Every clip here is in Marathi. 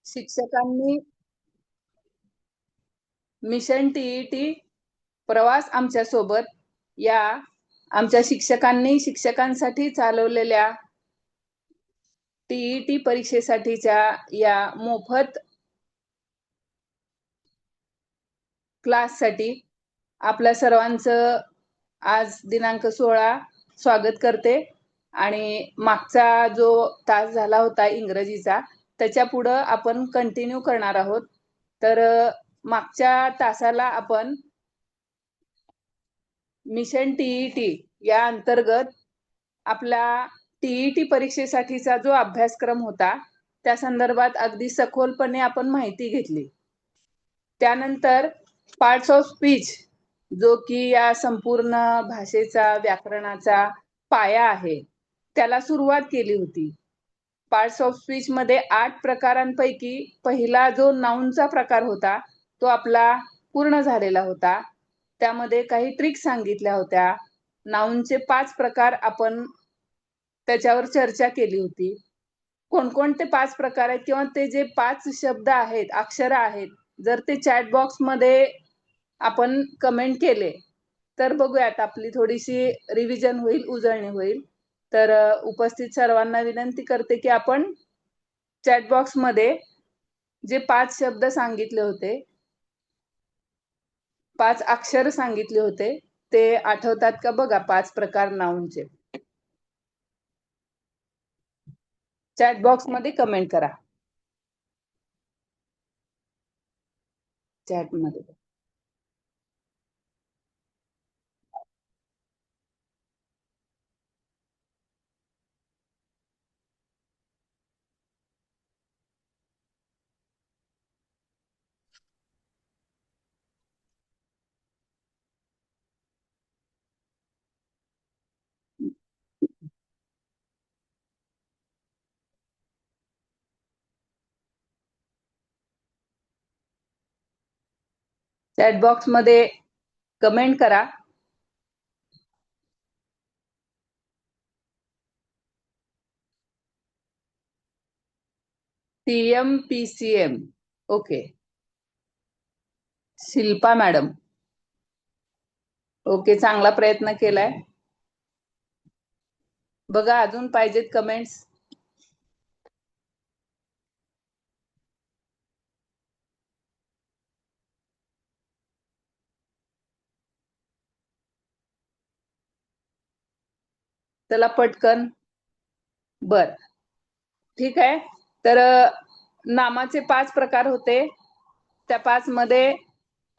शिक्षकांनी मिशन टीईटी प्रवास आमच्या सोबत या आमच्या शिक्षकांनी शिक्षकांसाठी चालवलेल्या टीईटी परीक्षेसाठीच्या या मोफत क्लाससाठी आपल्या सर्वांचं आज दिनांक 16 स्वागत करते आणि मागचा जो तास झाला होता इंग्रजीचा त्याच्या पुढं आपण कंटिन्यू करणार आहोत. तर मागच्या तासाला आपण मिशन टीईटी या अंतर्गत आपला टीईटी परीक्षेसाठीचा जो अभ्यासक्रम होता त्या संदर्भात अगदी सखोलपणे आपण माहिती घेतली. त्यानंतर पार्ट्स ऑफ स्पीच जो की या संपूर्ण भाषेचा व्याकरणाचा पाया आहे त्याला सुरुवात केली होती. पार्ट्स ऑफ स्पीच मध्ये 8 प्रकारांपैकी पहिला जो नाउनचा प्रकार होता तो आपला पूर्ण झालेला होता. त्यामध्ये काही ट्रिक्स सांगितल्या होत्या. नाउनचे 5 प्रकार आपण त्याच्यावर चर्चा केली होती. कोणकोणते 5 प्रकार आहेत किंवा ते जे 5 शब्द आहेत, अक्षर आहेत, जर ते चॅट बॉक्स मध्ये आपण कमेंट केले तर बघूयात, आपली थोडीशी रिव्हिजन होईल, उजळणी होईल. तर उपस्थित सर्वांना विनंती करते की आपण चॅट बॉक्स मध्ये जे 5 शब्द सांगितले होते, 5 अक्षर सांगितले होते ते आठवतात का बघा. 5 प्रकार नाउनचे चॅट बॉक्स मध्ये कमेंट करा. चॅट मध्ये चॅट बॉक्स मध्ये कमेंट करा. TMPCM okay. Shilpa madam okay, चांगला प्रयत्न केलाय. बघा अजून पाहिजेत कमेंट्स. चला पटकन. बर ठीक आहे. तर नामाचे 5 प्रकार होते. त्या 5 मध्ये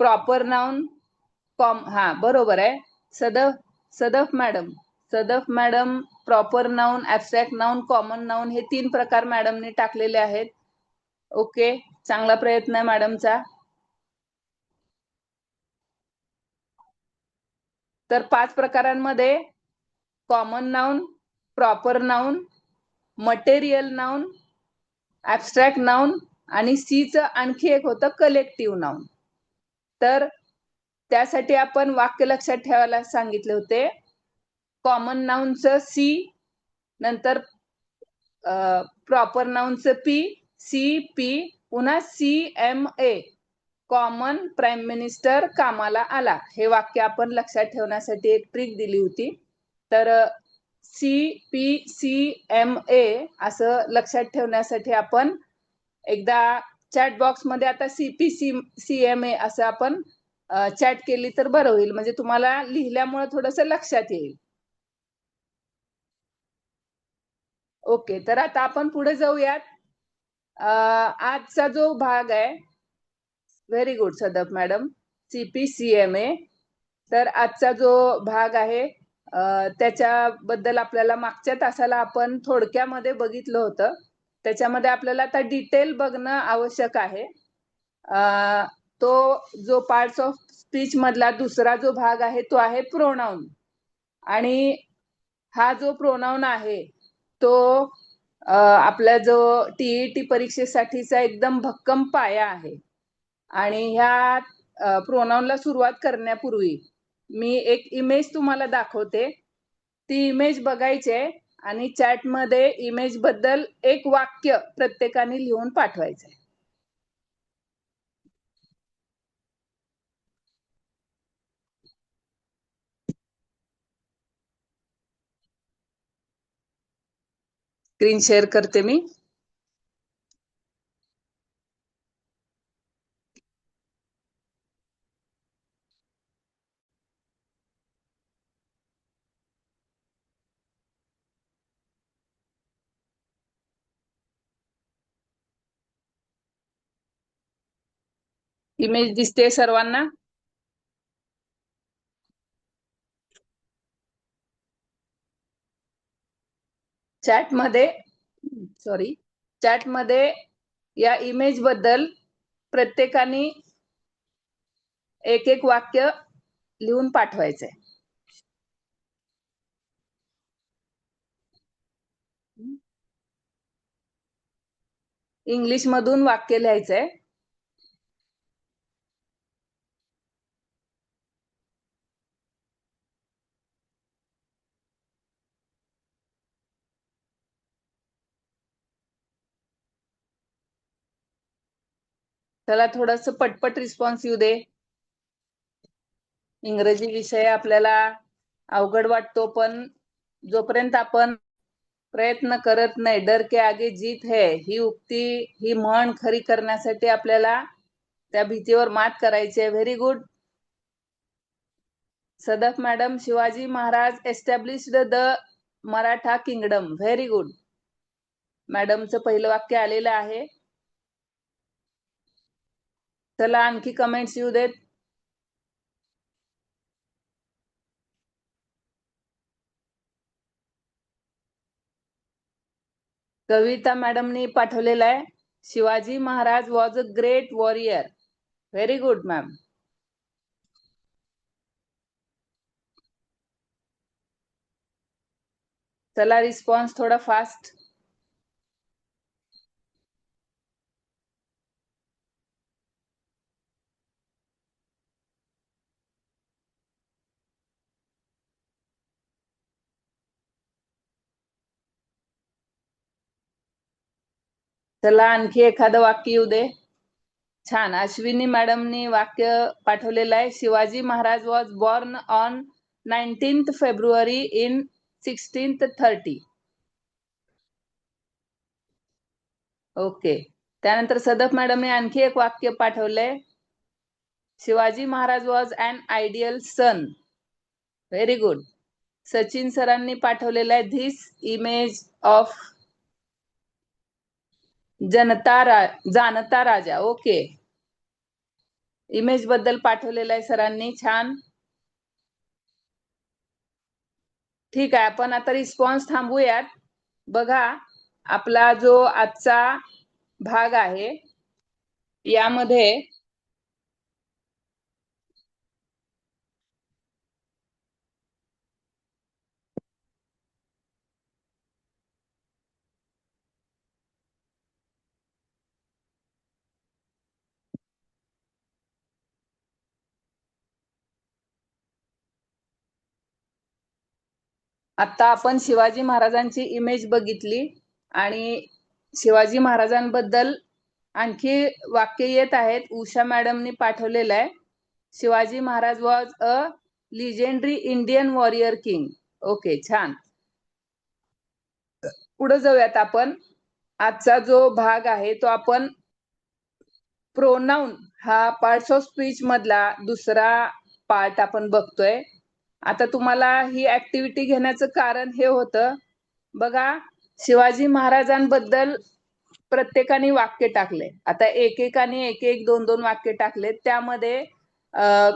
प्रॉपर नाउन हा बरोबर आहे. Sadaf madam proper noun, abstract noun, common noun हे 3 प्रकार मॅडमने टाकलेले आहेत. ओके, चांगला प्रयत्न आहे मॅडमचा. तर 5 प्रकारांमध्ये common noun, proper noun, material noun, abstract noun आणि सीचं आणखी एक होतं कलेक्टिव्ह नाउन. तर त्यासाठी आपण वाक्य लक्षात ठेवायला सांगितले होते. कॉमन नाउनचं सी, नंतर प्रॉपर नाउनचं पी, सी पी, पुन्हा CMA, कॉमन प्राईम मिनिस्टर कामाला आला. हे वाक्य आपण लक्षात ठेवण्यासाठी एक ट्रिक दिली होती. तर CPCMA असं लक्षात ठेवण्यासाठी आपण एकदा चॅट बॉक्स मध्ये आता CPCMA असं आपण चॅट केली तर बरं होईल, म्हणजे तुम्हाला लिहिल्यामुळे थोडस लक्षात येईल. ओके, तर आता आपण पुढे जाऊयात. आजचा जो भाग आहे, very good Sadaf madam, CPCMA. तर आजचा जो भाग आहे त्याच्याबद्दल आपल्याला मागच्या तासाला आपण थोडक्यामध्ये बघितलं होतं. त्याच्यामध्ये आपल्याला आता डिटेल बघणं आवश्यक आहे. तो जो पार्ट्स ऑफ स्पीच मधला दुसरा जो भाग आहे तो आहे प्रोनाउन. आणि हा जो प्रोनाउन आहे तो आपला जो टीईटी परीक्षेसाठीचा एकदम भक्कम पाया आहे. आणि ह्या प्रोनाउनला सुरुवात करण्यापूर्वी मी एक इमेज तुम्हाला दाखवते. ती इमेज बघायची आणि चॅट मध्ये इमेज बद्दल एक वाक्य प्रत्येकाने लिहून पाठवायचंय. स्क्रीन शेअर करते मी. इमेज दिसते सर्वांना? चॅटमध्ये या इमेज बद्दल प्रत्येकाने एक एक वाक्य लिहून पाठवायचंय. इंग्लिश मधून वाक्य लिहायचंय. त्याला थोडस पटपट रिस्पॉन्स येऊ दे. इंग्रजी विषय आपल्याला अवघड वाटतो, पण जोपर्यंत आपण प्रयत्न करत नाही, डर के आगे जीत है ही उक्ती, ही म्हण खरी करण्यासाठी आपल्याला त्या भीतीवर मात करायची आहे. Very good Sadaf madam. Shivaji Maharaj established the Maratha kingdom. Very good. मॅडमचं पहिलं वाक्य आलेलं आहे. चला आणखी कमेंट्स येऊ देत. कविता मॅडमनी पाठवलेलं आहे, Shivaji Maharaj was a great warrior. Very good ma'am. चला रिस्पॉन्स थोडा फास्ट. चला आणखी एखादं वाक्य येऊ दे. छान. अश्विनी मॅडमनी वाक्य पाठवलेलं आहे, Shivaji Maharaj was born on 19th February in 1630. Okay. त्यानंतर सदफ मॅडमने आणखी एक वाक्य पाठवलंय, Shivaji Maharaj was an ideal son. Very good. Sachin सरांनी पाठवलेलं आहे, this image of Janata Raja. Okay. Image बद्दल पाठवलेलं आहे सरांनी. छान. ठीक आहे, आपण आता रिस्पॉन्स थांबूयात. बघा, आपला जो आजचा भाग आहे यामध्ये आता आपण शिवाजी महाराजांची इमेज बघितली आणि शिवाजी महाराजांबद्दल आणखी वाक्य येत आहेत. उषा मॅडमनी पाठवलेलं आहे, Shivaji Maharaj was a legendary Indian warrior king. Okay, छान. पुढे जाऊयात आपण. आजचा जो भाग आहे तो आपण प्रोनाउन हा पार्ट्स ऑफ स्पीच मधला दुसरा पार्ट आपण बघतोय. आता तुम्हाला ही ऍक्टिव्हिटी घेण्याचं कारण हे होतं, बघा शिवाजी महाराजांबद्दल प्रत्येकाने वाक्य टाकले. आता एकेकाने एक एक दोन दोन वाक्य टाकले. त्यामध्ये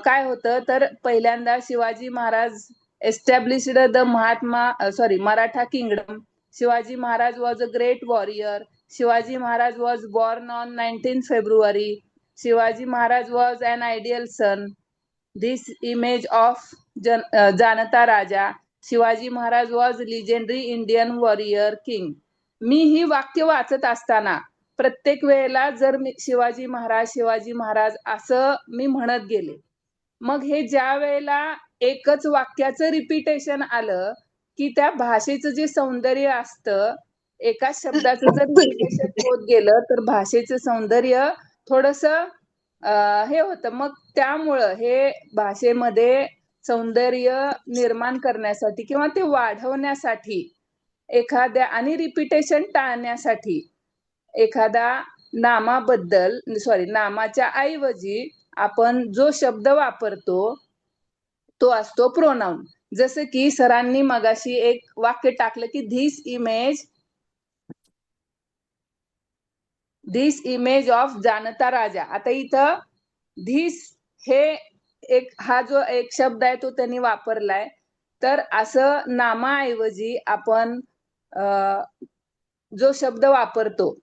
काय होतं तर पहिल्यांदा Shivaji Maharaj established the Maratha kingdom. Shivaji Maharaj was a great warrior. Shivaji Maharaj was born on 19th February. Shivaji Maharaj was an ideal son. This image of Janata Raja. Shivaji Maharaj was legendary Indian warrior king. मी ही वाक्य वाचत असताना प्रत्येक वेळेला जर मी शिवाजी महाराज असं मी म्हणत गेले, मग हे ज्या वेळेला एकच वाक्याचं रिपिटेशन आलं की त्या भाषेचं जे सौंदर्य असतं, एका शब्दाचं जर रिपिटेशन होत गेलं तर भाषेचं सौंदर्य थोडस हे होतं. मग त्यामुळं हे भाषेमध्ये सौंदर्य निर्माण करण्यासाठी किंवा ते वाढवण्यासाठी एखाद्या आणि रिपिटेशन टाळण्यासाठी एखादा नामाच्या ऐवजी आपण जो शब्द वापरतो तो असतो प्रोनाउन. जसं की सरांनी मगाशी एक वाक्य टाकलं की धिस इमेज ऑफ जानता राजा. आता इथं धिस हे हा जो एक शब्द आहे तो त्यांनी वापरलाय. तर असं नामाऐवजी आपण जो शब्द वापरतो,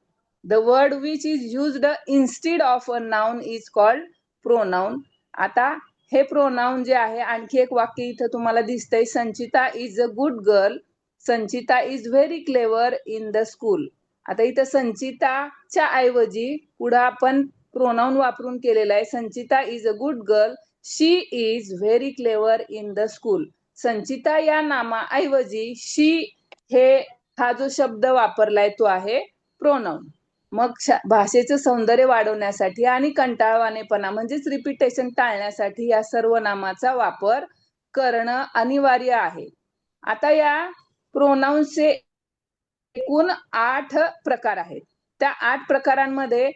the word which is used instead of a noun is called pronoun. आता हे प्रोनाउन जे आहे, आणखी एक वाक्य इथं तुम्हाला दिसतंय, Sanchita is a good girl, Sanchita is very clever in the school. आता इथं संचिताच्या ऐवजी पुढे आपण प्रोनाउन वापरून केलेला आहे, Sanchita is a good girl, she is very clever in the school. Sanchita या नामाऐवजी शी हा जो शब्द वापरलाय तो आहे प्रोनाउन. मग भाषेचं सौंदर्य वाढवण्यासाठी आणि कंटाळवाणेपणा म्हणजेच रिपिटेशन टाळण्यासाठी या सर्वनामाचा वापर करणं अनिवार्य आहे. आता या प्रोनाउन्सचे एकूण 8 प्रकार आहेत. त्या 8 प्रकारांमध्ये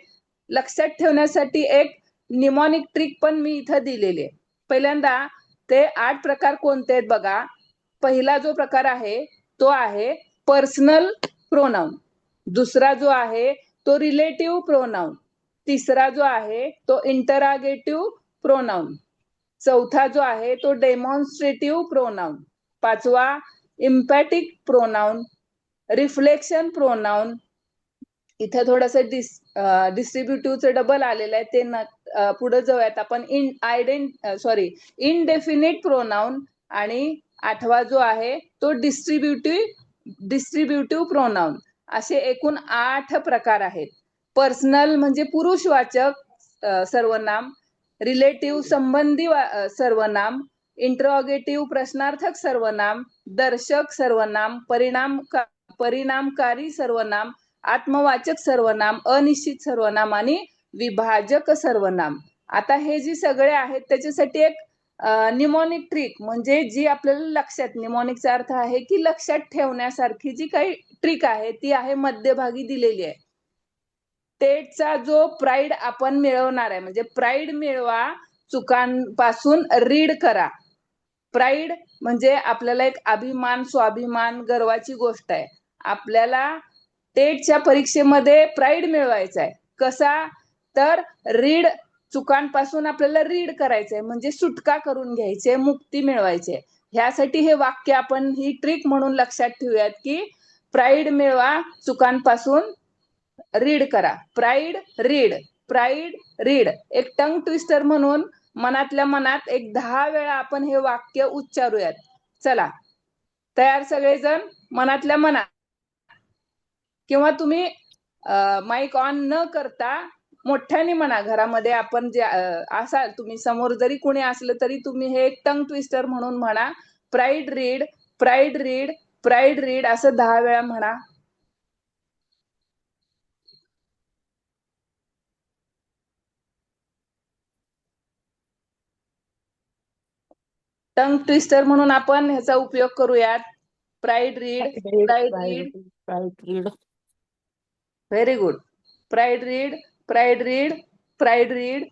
लक्षात ठेवण्यासाठी एक निमॉनिक ट्रिक पण मी इथं दिलेली आहे. पहिल्यांदा ते 8 प्रकार कोणते आहेत बघा. पहिला जो प्रकार आहे तो आहे पर्सनल प्रोनाउन. दुसरा जो आहे तो रिलेटिव्ह प्रोनाउन. तिसरा जो आहे तो इंटरॉगेटिव्ह प्रोनाउन. चौथा जो आहे तो डेमॉन्स्ट्रेटिव्ह प्रोनाउन. पाचवा इम्पॅटिक प्रोनाउन, रिफ्लेक्शन प्रोनाउन. इथं थोडंसं डिस्ट्रीब्युटिव्हचं डबल आलेलं आहे, ते पुढे जाऊयात आपण. Indefinite pronoun. आणि 8वा जो आहे तो डिस्ट्रीब्युटिव्ह प्रोनाउन. असे एकूण 8 प्रकार आहेत. पर्सनल म्हणजे पुरुषवाचक सर्वनाम, रिलेटिव्ह संबंधी सर्वनाम, इंटरॉगेटिव्ह प्रश्नार्थक सर्वनाम, दर्शक सर्वनाम, परिणामकारी सर्वनाम, आत्मवाचक सर्वनाम, अनिश्चित सर्वनाम आणि विभाजक सर्वनाम. आता हे जे सगळे आहेत त्याच्यासाठी एक निमॉनिक ट्रिक, म्हणजे जी आपल्याला लक्षात, निमॉनिकचा अर्थ आहे की लक्षात ठेवण्यासारखी जी काही ट्रिक आहे ती आहे मध्यभागी दिलेली आहे. टेटचा जो प्राईड आपण मिळवणार आहे, म्हणजे प्राईड मिळवा, चुकांपासून रीड करा. प्राईड म्हणजे आपल्याला एक अभिमान, स्वाभिमान, गर्वाची गोष्ट आहे. आपल्याला टेटच्या परीक्षेमध्ये प्राईड मिळवायचा आहे. कसा? तर रीड, चुकांपासून आपल्याला रीड करायचंय, म्हणजे सुटका करून घ्यायचे, मुक्ती मिळवायची. ह्यासाठी हे वाक्य आपण ही ट्रिक म्हणून लक्षात ठेवूयात की प्राईड मिळवा, चुकांपासून रीड करा. Pride read, pride read. एक टंग ट्विस्टर म्हणून मनातल्या मनात एक 10 वेळा आपण हे वाक्य उच्चारूयात. चला, तयार सगळेजण? मनातल्या मनात, किंवा तुम्ही माईक ऑन न करता मोठ्याने म्हणा. घरामध्ये आपण जे असाल, तुम्ही समोर जरी कोणी असलं तरी तुम्ही हे एक टंग ट्विस्टर म्हणून म्हणा. Pride read, pride read, pride read असं 10 वेळा म्हणा. टंग ट्विस्टर म्हणून आपण ह्याचा उपयोग करूयात. Pride read, pride read, pride read. Very good. Pride read, pride read, pride read.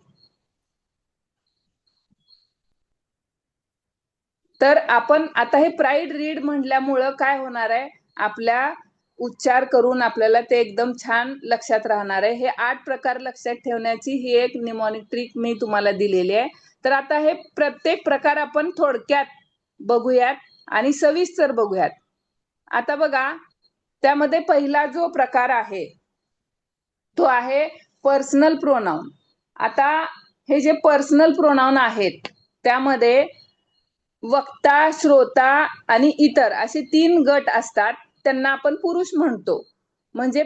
तर आपण आता हे प्राईड रीड म्हटल्यामुळं काय होणार आहे, आपल्या उच्चार करून आपल्याला ते एकदम छान लक्षात राहणार आहे. हे 8 प्रकार लक्षात ठेवण्याची ही एक निमॉनिक ट्रिक मी तुम्हाला दिलेली आहे. तर आता हे प्रत्येक प्रकार आपण थोडक्यात बघूयात आणि सविस्तर बघूयात. आता बघा, त्यामध्ये पहिला जो प्रकार आहे तो आहे पर्सनल प्रोनाउन. आता हे जे पर्सनल प्रोनाउन आहेत त्यामध्ये वक्ता, श्रोता आणि इतर असे 3 गट असतात. त्यांना आपण पुरुष म्हणतो. म्हणजे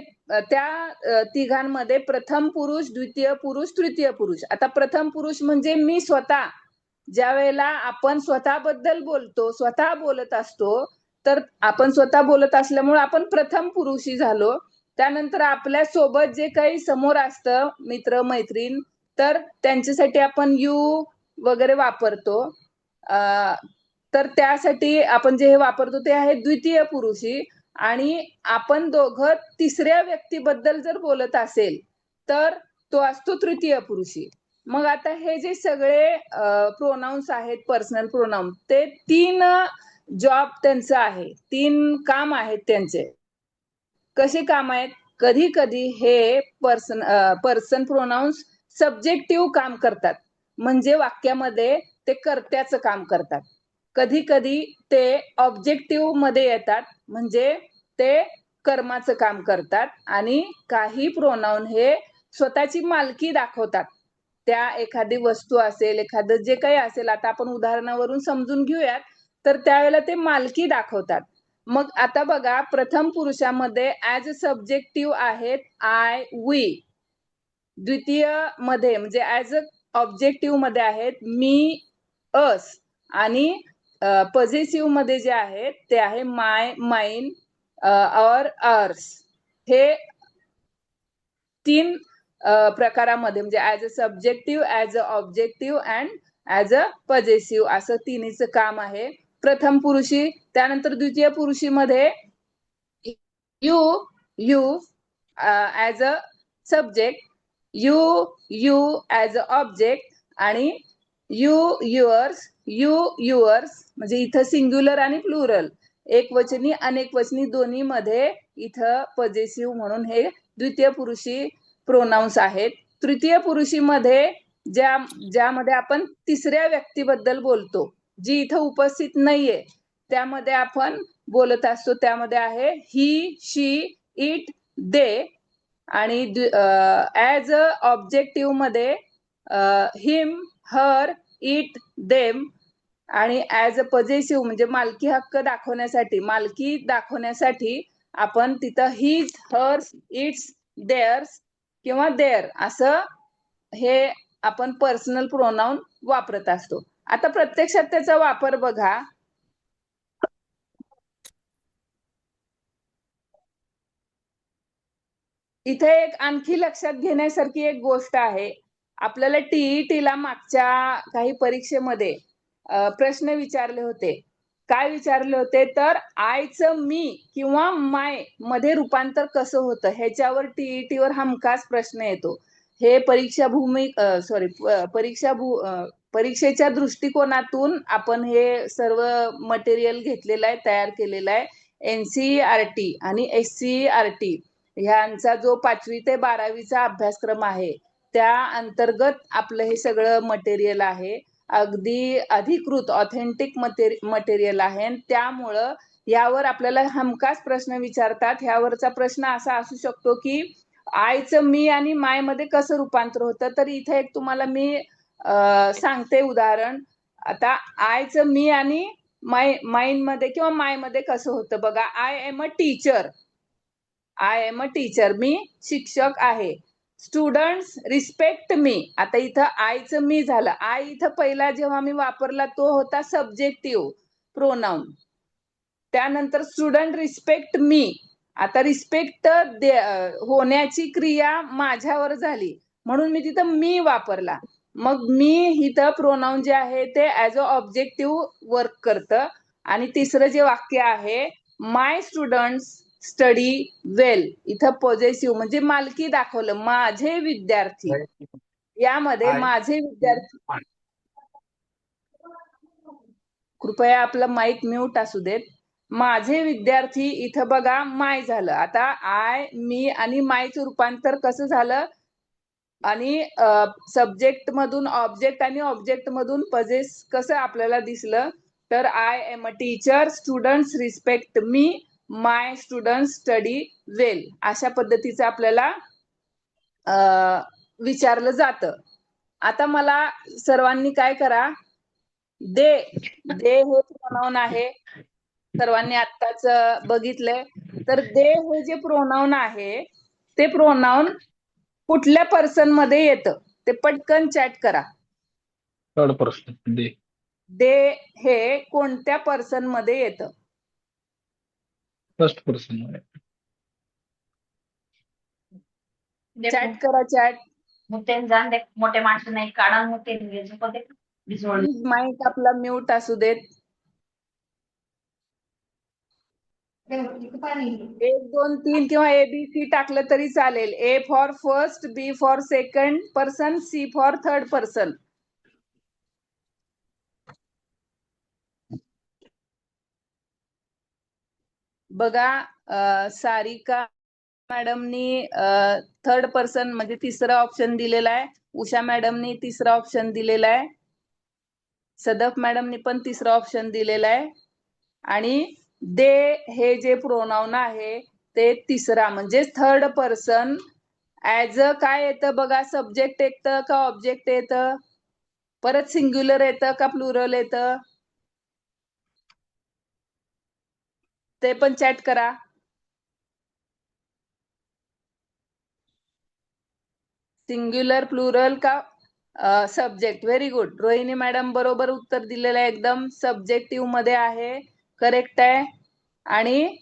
त्या तिघांमध्ये प्रथम पुरुष, द्वितीय पुरुष, तृतीय पुरुष. आता प्रथम पुरुष म्हणजे मी स्वतः. ज्या वेळेला आपण स्वतःबद्दल बोलतो, स्वतः बोलत असतो, तर आपण स्वतः बोलत असल्यामुळे आपण प्रथम पुरुषी झालो. त्यानंतर आपल्या सोबत जे काही समोर असतं, मित्र मैत्रीण, तर त्यांच्यासाठी आपण यू वगैरे वापरतो. तर त्यासाठी आपण जे हे वापरतो ते आहे द्वितीय पुरुषी. आणि आपण दोघं तिसऱ्या व्यक्तीबद्दल जर बोलत असेल तर तो असतो तृतीय पुरुषी. मग आता हे जे सगळे प्रोनाउन्स आहेत पर्सनल प्रोनाउन, ते 3 जॉब त्यांचं आहे, 3 काम आहेत त्यांचे. कसे काम आहेत? कधी कधी हे पर्सन प्रोनाउन्स सब्जेक्टिव्ह काम करतात, म्हणजे वाक्यामध्ये ते कर्त्याचं काम करतात. कधी कधी ते ऑब्जेक्टिव्ह मध्ये येतात, म्हणजे ते कर्माचं काम करतात. आणि काही प्रोनाउन हे स्वतःची मालकी दाखवतात. त्या एखादी वस्तू असेल, एखादं जे काही असेल, आता आपण उदाहरणावरून समजून घेऊयात, तर त्यावेळेला ते मालकी दाखवतात. मग आता बघा, प्रथम पुरुषामध्ये ऍज सब्जेक्टिव्ह आहेत आय, वी. द्वितीय मध्ये म्हणजे ऍज ऑब्जेक्टिव्ह मध्ये आहेत मी, अस. आणि पॉझिटिव्ह मध्ये जे आहेत ते आहे माय, माइन, और अर्स. हे 3 प्रकारामध्ये म्हणजे as a subjective, as a objective and as a possessive असं तिन्हीचं काम आहे प्रथम पुरुषी. त्यानंतर द्वितीय पुरुषी मध्ये you, you as a subject, you, you as a object, आणि यू, युअर्स, यू, युअर्स. म्हणजे इथं सिंग्युलर आणि प्लुरल, एकवचनी अनेकवचनी दोन्ही मध्ये इथं पॉझेसिव्ह म्हणून हे द्वितीय पुरुषी प्रोनाउन्स आहेत. तृतीय पुरुषी मध्ये ज्यामध्ये आपण तिसऱ्या व्यक्तीबद्दल बोलतो, जी इथं उपस्थित नाहीये, त्यामध्ये आपण बोलत असतो, त्यामध्ये आहे ही, शी, इट, दे. आणि ऍज अ ऑब्जेक्टिव्ह मध्ये हिम, हर, इट, देम. आणि ऍज अ पॉझेसिव्ह म्हणजे मालकी हक्क दाखवण्यासाठी, मालकी दाखवण्यासाठी आपण तिथं हिज, हर्स, इट्स, देअर्स किंवा देअर असं हे आपण पर्सनल प्रोनाउन वापरत असतो. आता प्रत्यक्षात त्याचा वापर बघा. इथे एक आणखी लक्षात घेण्यासारखी एक गोष्ट आहे. आपल्याला टीईटीला मागच्या काही परीक्षेमध्ये प्रश्न विचारले होते. काय विचारले होते? तर आयचं मी किंवा माय मध्ये रूपांतर कसं होतं, ह्याच्यावर टीईटीवर हमखास प्रश्न येतो. हे परीक्षेच्या दृष्टिकोनातून आपण हे सर्व मटेरियल घेतलेलं आहे, तयार केलेलं आहे. एनसीईआरटी आणि एससीईआरटी ह्यांचा जो 5वी ते 12वीचा अभ्यासक्रम आहे, त्या अंतर्गत आपलं हे सगळं मटेरियल आहे. अगदी अधिकृत ऑथेंटिक मटेरियल आहे. त्यामुळं यावर आपल्याला हमखास प्रश्न विचारतात. ह्यावरचा प्रश्न असा असू शकतो की आयचं मी आणि माय मध्ये कसं रूपांतर होतं. तर इथे एक तुम्हाला मी सांगते उदाहरण. आता आयचं मी आणि माइन मध्ये किंवा माय मध्ये कसं होतं बघा. I am a teacher, I am a teacher, मी शिक्षक आहे. Students respect me. आता इथं आयचं मी झालं. आय इथं पहिला जेव्हा मी वापरला तो होता सब्जेक्टिव्ह प्रोनाउन. त्यानंतर स्टुडंट रिस्पेक्ट मी. आता रिस्पेक्ट होण्याची क्रिया माझ्यावर झाली, म्हणून मी तिथं मी वापरला. मग मी इथं प्रोनाउन जे आहे ते ऍज अ ऑब्जेक्टिव्ह वर्क करतं. आणि तिसरं जे वाक्य आहे माय स्टुडंट्स स्टडी वेल, इथं पॉझेसिव्ह म्हणजे मालकी दाखवलं, माझे विद्यार्थी. यामध्ये माझे विद्यार्थी, कृपया आपलं माईक म्यूट असू देत. माझे विद्यार्थी इथं बघा माय झालं. आता आय, मी आणि मायचं रूपांतर कसं झालं, आणि सब्जेक्ट मधून ऑब्जेक्ट आणि ऑब्जेक्ट मधून पजेस कसं आपल्याला दिसलं. तर I am a teacher, students respect me, my students study well, अशा पद्धतीचं आपल्याला विचारलं जातं. आता मला सर्वांनी काय करा, दे, दे हे प्रोनाउन आहे, सर्वांनी आत्ताच बघितलंय. तर दे हे जे प्रोनाउन आहे ते प्रोनाउन कुठल्या पर्सन मध्ये येतं ते पटकन चॅट करा. थर्ड पर्सन दे. दे हे कोणत्या पर्सन मध्ये येतं? फर्स्ट पर्सन मध्ये. चॅट करा, चॅट. मोठे माणसं नाही काढा मोठे माईक आपला म्यूट असू देत. 1 2 3 किंवा ABC टाकलं तरी चालेल. A for first, B for second person, C for third person. बघा सारिका मॅडमनी थर्ड पर्सन म्हणजे तिसरा ऑप्शन दिलेला आहे. उषा मॅडमनी तिसरा ऑप्शन दिलेला आहे. सदफ मॅडमनी पण तिसरा ऑप्शन दिलेला आहे. आणि दे हे जे प्रोनाउन आहे ते तिसरा म्हणजे थर्ड पर्सन ऍज अ काय येतं बघा, सब्जेक्ट येतं का ऑब्जेक्ट येतं, परत सिंग्युलर येतं का प्लुरल येतं, ते पण चॅट करा. सिंग्युलर, प्लुरल का subject. Very good. Rohini madam बरोबर उत्तर दिलेलं आहे. एकदम सब्जेक्टिव्ह मध्ये आहे. करेक्ट आहे. आणि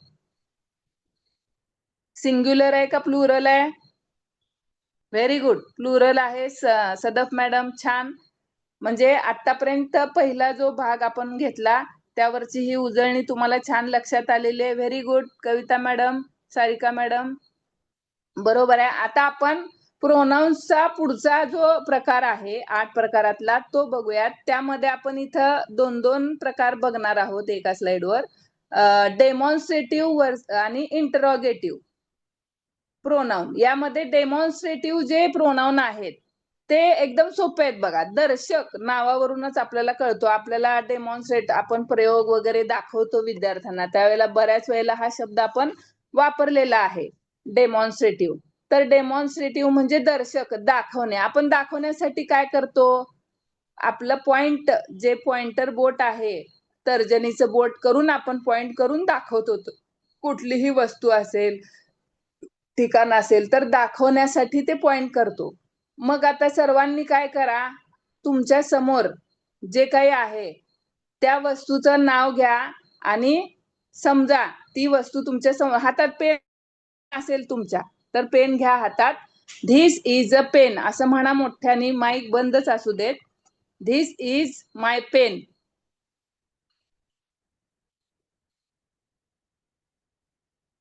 सिंग्युलर आहे का प्लुरल आहे? Very good. प्लुरल आहे. सदफ मॅडम छान. म्हणजे आतापर्यंत पहिला जो भाग आपण घेतला त्यावरची ही उजळणी तुम्हाला छान लक्षात आलेली आहे. Very good. Kavita madam, Sarika madam बरोबर आहे. आता आपण प्रोनाउन्सचा पुढचा जो प्रकार आहे 8 प्रकारातला तो बघूयात. त्यामध्ये आपण इथं 2 प्रकार बघणार आहोत एका स्लाइडवर. डेमॉन्स्ट्रेटिव्ह आणि इंटरॉगेटिव्ह प्रोनाउन. यामध्ये डेमॉन्स्ट्रेटिव्ह जे प्रोनाउन आहेत ते एकदम सोपे आहेत बघा. दर्शक नावावरूनच आपल्याला कळतो. आपल्याला डेमॉन्स्ट्रेट आपण प्रयोग वगैरे दाखवतो विद्यार्थ्यांना, त्यावेळेला बऱ्याच वेळेला हा शब्द आपण वापरलेला आहे डेमॉन्स्ट्रेटिव्ह. तर डेमॉन्स्ट्रेटिव्ह म्हणजे दर्शक, दाखवणे. आपण दाखवण्यासाठी काय करतो, आपलं पॉइंट जे पॉइंटर बोट आहे तर्जनीचं बोट करून आपण पॉइंट करून दाखवतो. कुठलीही वस्तू असेल, ठिकाण असेल तर दाखवण्यासाठी ते पॉइंट करतो. मग आता सर्वांनी काय करा, तुमच्या समोर जे काही आहे त्या वस्तूचं नाव घ्या आणि समजा ती वस्तू तुमच्या समोर. हातात पेन असेल तुमच्या तर पेन घ्या हातात. धिस इज अ पेन असं म्हणा मोठ्याने. माईक बंदच असू देत. This is my pen.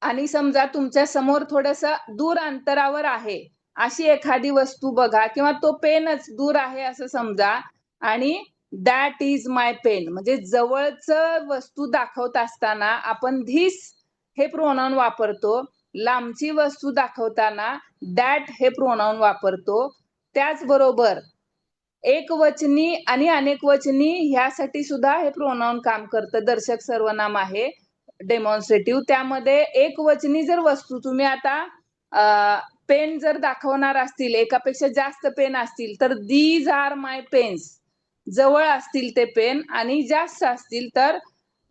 आणि समजा तुमच्या समोर थोडस दूर अंतरावर आहे अशी एखादी वस्तू बघा, किंवा तो पेनच दूर आहे असं समजा, आणि दॅट इज माय पेन म्हणजे जवळच वस्तू दाखवत असताना आपण धिस हे प्रोनाउन वापरतो. लांबची वस्तू दाखवताना दॅट हे प्रोनाउन वापरतो. त्याचबरोबर एकवचनी आणि अनेकवचनी ह्यासाठी सुद्धा हे प्रोनाउन काम करतं. दर्शक सर्वनाम आहे डेमॉन्स्ट्रेटिव्ह. त्यामध्ये एकवचनी जर वस्तू तुम्ही आता पेन जर दाखवणार असतील, एकापेक्षा जास्त पेन असतील तर दीज आर माय पेन्स, जवळ असतील ते पेन, आणि जास्त असतील तर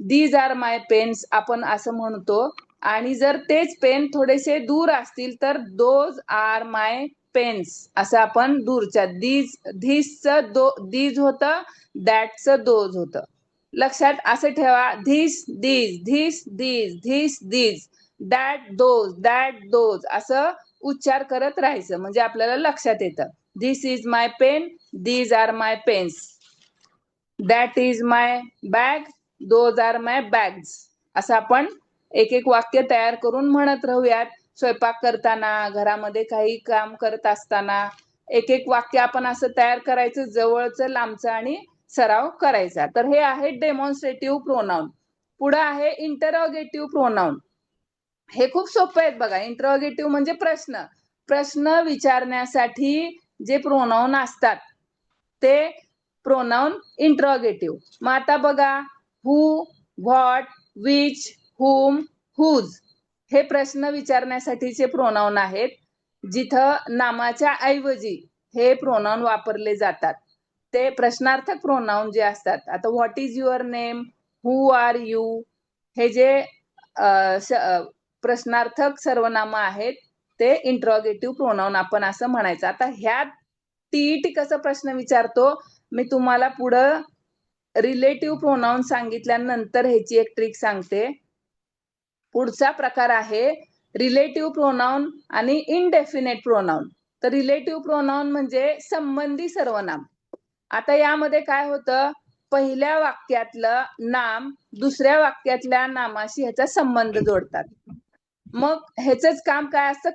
दीज आर माय पेन्स आपण असं म्हणतो. आणि जर तेच पेन थोडेसे दूर असतील तर दोज आर माय पेन्स असं आपण दूरच्या धिसचं दीज होतं, दॅटचं दोज होतं. लक्षात असं ठेवा. This these, this these, this these, that those, that those असं उच्चार करत राहायचं म्हणजे आपल्याला लक्षात येतं. This is my pen, these are my pens, that is my bag, those are my bags असं आपण एक एक वाक्य तयार करून म्हणत राहूयात. स्वयंपाक करताना, घरामध्ये काही काम करत असताना एक एक वाक्य आपण असं तयार करायचं, जवळचं, लांबचं, आणि सराव करायचा. तर हे आहे डेमॉन्स्ट्रेटिव्ह प्रोनाउन. पुढे आहे इंटरॉगेटिव्ह प्रोनाउन. हे खूप सोपे आहेत बघा. इंटरॉगेटिव्ह म्हणजे प्रश्न विचारण्यासाठी जे प्रोनाउन असतात ते प्रोनाउन इंटरॉगेटिव्ह. मग आता बघा, हु, व्हॉट, विच, हुम, हुज हे प्रश्न विचारण्यासाठीचे प्रोनाउन आहेत, जिथं नामाच्या ऐवजी हे प्रोनाउन वापरले जातात. ते प्रश्नार्थक प्रोनाउन जे असतात. आता what is your name, who are you हे जे प्रश्नार्थक सर्वनाम आहेत ते इंटरॉगेटिव्ह प्रोनाउन आपण असं म्हणायचं. आता ह्यात टीईटी कसं प्रश्न विचारतो मी तुम्हाला पुढं रिलेटिव्ह प्रोनाउन सांगितल्यानंतर ह्याची एक ट्रिक सांगते. पुढचा प्रकार आहे रिलेटिव्ह प्रोनाउन आणि इनडेफिनेट प्रोनाउन. तर रिलेटिव्ह प्रोनाउन म्हणजे संबंधी सर्वनाम. आता यामध्ये काय होतं, पहिल्या वाक्यातलं नाम दुसऱ्या वाक्यातल्या नामाशी ह्याचा संबंध जोडतात. मग ह्याच काम काय असतं?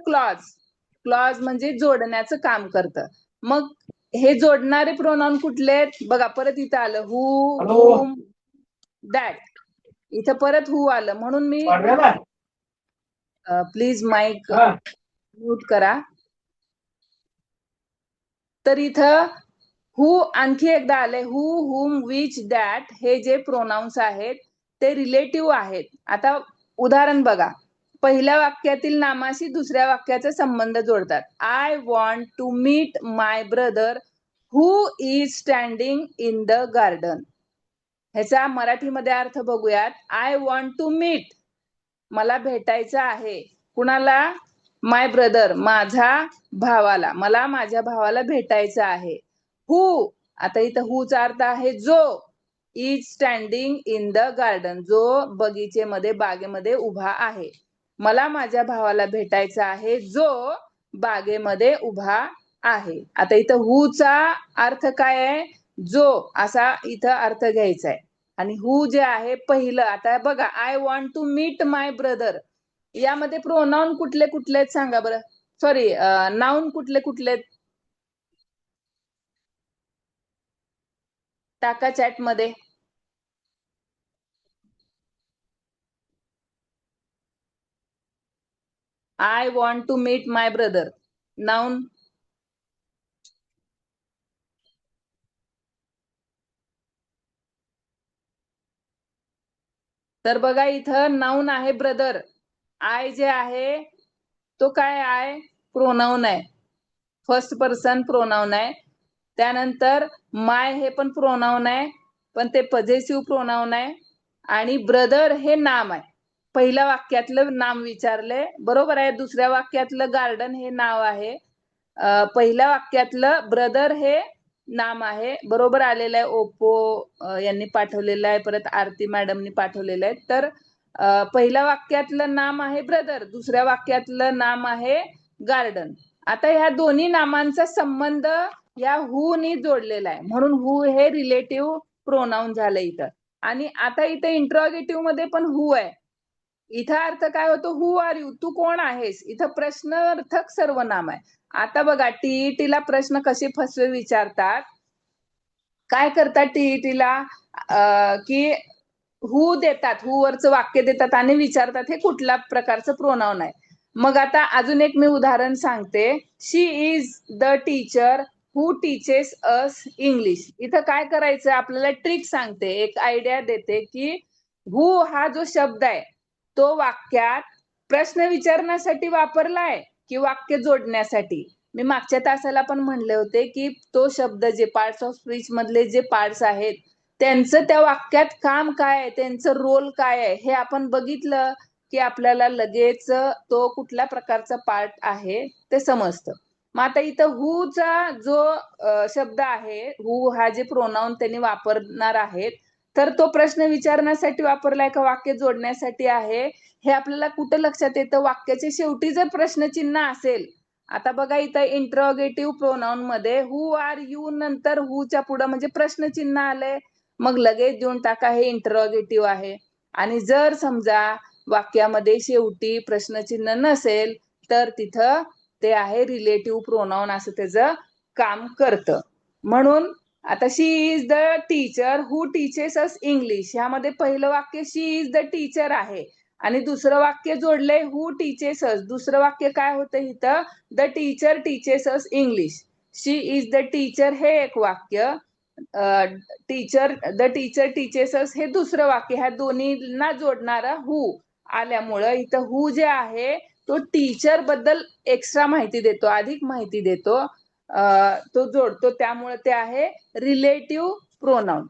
क्लॉज म्हणजे जोडण्याचं काम करतं. मग हे जोडणारे प्रोनाउन कुठले आहेत बघा, परत इथं आलं हु, हुम, दॅट. इथं परत हु आलं, म्हणून मी प्लीज माईक म्यूट करा. तर इथं हु आणखी एकदा आले, हु, हुम, विच, दॅट. हे जे प्रोनाउन्स आहेत ते रिलेटिव्ह आहेत. आता उदाहरण बघा, पहिल्या वाक्यातील नामाशी दुसऱ्या वाक्याचा संबंध जोडतात. I want to meet my brother who is standing in the garden. ह्याचा मराठीमध्ये अर्थ बघूयात. आय वॉन्ट टू मीट, मला भेटायचं आहे. कुणाला? माय ब्रदर, माझ्या भावाला. मला माझ्या भावाला भेटायचं आहे. हु, आता इथं हुचा अर्थ आहे जो. Is standing in the garden, जो बगीचेमध्ये, बागेमध्ये उभा आहे. मला माझ्या भावाला भेटायचं आहे जो बागेमध्ये उभा आहे. आता इथं हुचा अर्थ काय आहे? जो, असा इथं अर्थ घ्यायचा आहे. आणि हु जे आहे पहिलं, आता बघा, I want to meet my brother, यामध्ये प्रोनाउन कुठले कुठले आहेत सांगा बरं. सॉरी, नाउन कुठले कुठले आहेत? टाका चॅट मध्ये. I want to meet my brother, noun. तर बघा इथं नाउन आहे ब्रदर. आय जे आहे तो काय आहे? प्रोनाउन आहे, फर्स्ट पर्सन प्रोनाउन आहे. त्यानंतर माय हे पण प्रोनाउन आहे, पण ते पॉझेसिव्ह प्रोनाउन आहे. आणि ब्रदर हे नाम आहे. पहिल्या वाक्यातलं नाम विचारले, बरोबर आहे. दुसऱ्या वाक्यातलं गार्डन हे नाव आहे. पहिल्या वाक्यातलं ब्रदर हे नाम आहे, बरोबर आलेलं आहे. ओप्पो यांनी पाठवलेलं आहे, परत आरती मॅडमनी पाठवलेलं आहे. तर पहिल्या वाक्यातलं नाम आहे ब्रदर, दुसऱ्या वाक्यातलं नाम आहे गार्डन. आता ह्या दोन्ही नामांचा संबंध या हु नी जोडलेला आहे, म्हणून हु हे रिलेटिव्ह प्रोनाउन झालं इथं. आणि आता इथं इंट्रोगेटिव्ह मध्ये पण हु आहे. इथं अर्थ काय होतो? हु आर यू, तू कोण आहेस. इथं प्रश्नार्थक सर्वनाम आहे. आता बघा, टीईटीला प्रश्न कसे फसवे विचारतात. काय करतात टीईटीला? की हु देतात, हु वरचं वाक्य देतात आणि विचारतात हे कुठल्या प्रकारचं प्रोनाउन आहे. मग आता अजून एक मी उदाहरण सांगते. She is the teacher who teaches us English. इथं काय करायचं? आपल्याला ट्रिक सांगते, एक आयडिया देते की हु हा जो शब्द आहे तो वाक्यात प्रश्न विचारण्यासाठी वापरलाय की वाक्य जोडण्यासाठी. मी मागच्या तासाला पण म्हणले होते की तो शब्द, जे पार्ट्स ऑफ स्पीच मधले जे पार्ट्स आहेत त्यांचं त्या वाक्यात काम काय आहे, त्यांचं रोल काय आहे, हे आपण बघितलं की आपल्याला लगेच तो कुठल्या प्रकारचा पार्ट आहे ते समजतं. मग आता इथं हुचा जो शब्द आहे, हु हा जे प्रोनाउन त्यांनी वापरणार आहेत, तर तो प्रश्न विचारण्यासाठी वापरलाय का वाक्य जोडण्यासाठी आहे, हे आपल्याला कुठं लक्षात येतं? वाक्याच्या शेवटी जर प्रश्नचिन्ह असेल. आता बघा इथं इंट्रोगेटिव्ह प्रोनाउन मध्ये हु आर यू नंतर हुच्या पुढं म्हणजे प्रश्नचिन्ह आलंय, मग लगेच देऊन टाका हे इंट्रोगेटिव्ह आहे. आणि जर समजा वाक्यामध्ये शेवटी प्रश्नचिन्ह नसेल तर तिथं ते आहे रिलेटिव्ह प्रोनाउन, असं त्याचं काम करतं. म्हणून आता she is the teacher who teaches us English, ह्यामध्ये पहिलं वाक्य शी इज द टीचर आहे आणि दुसरं वाक्य जोडलंय हु टीचेस अस. दुसरं वाक्य काय होतं इथं? The teacher teaches us English. She is the teacher हे एक वाक्य, teacher the teacher teaches us हे दुसरं वाक्य. ह्या दोन्हींना जोडणारा हु आल्यामुळं इथं हु जे आहे तो टीचर बद्दल एक्स्ट्रा माहिती देतो, अधिक माहिती देतो, तो जोडतो. त्यामुळे ते आहे रिलेटिव्ह प्रोनाउन.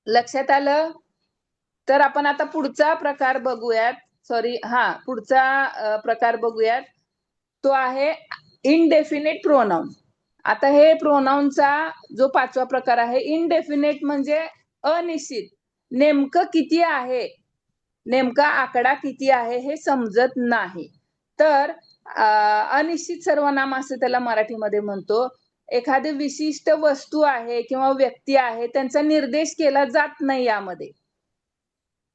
लक्षात आलं? तर आपण आता पुढचा प्रकार बघूयात. पुढचा प्रकार बघूयात. तो आहे इनडेफिनेट प्रोनाउन. आता हे प्रोनाउनचा जो पाचवा प्रकार आहे, इनडेफिनेट म्हणजे अनिश्चित. नेमकं किती आहे, नेमका आकडा किती आहे हे समजत नाही. तर अनिश्चित सर्वनाम असं त्याला मराठीमध्ये म्हणतो. एखादी विशिष्ट वस्तू आहे किंवा व्यक्ती आहे त्यांचा निर्देश केला जात नाही यामध्ये.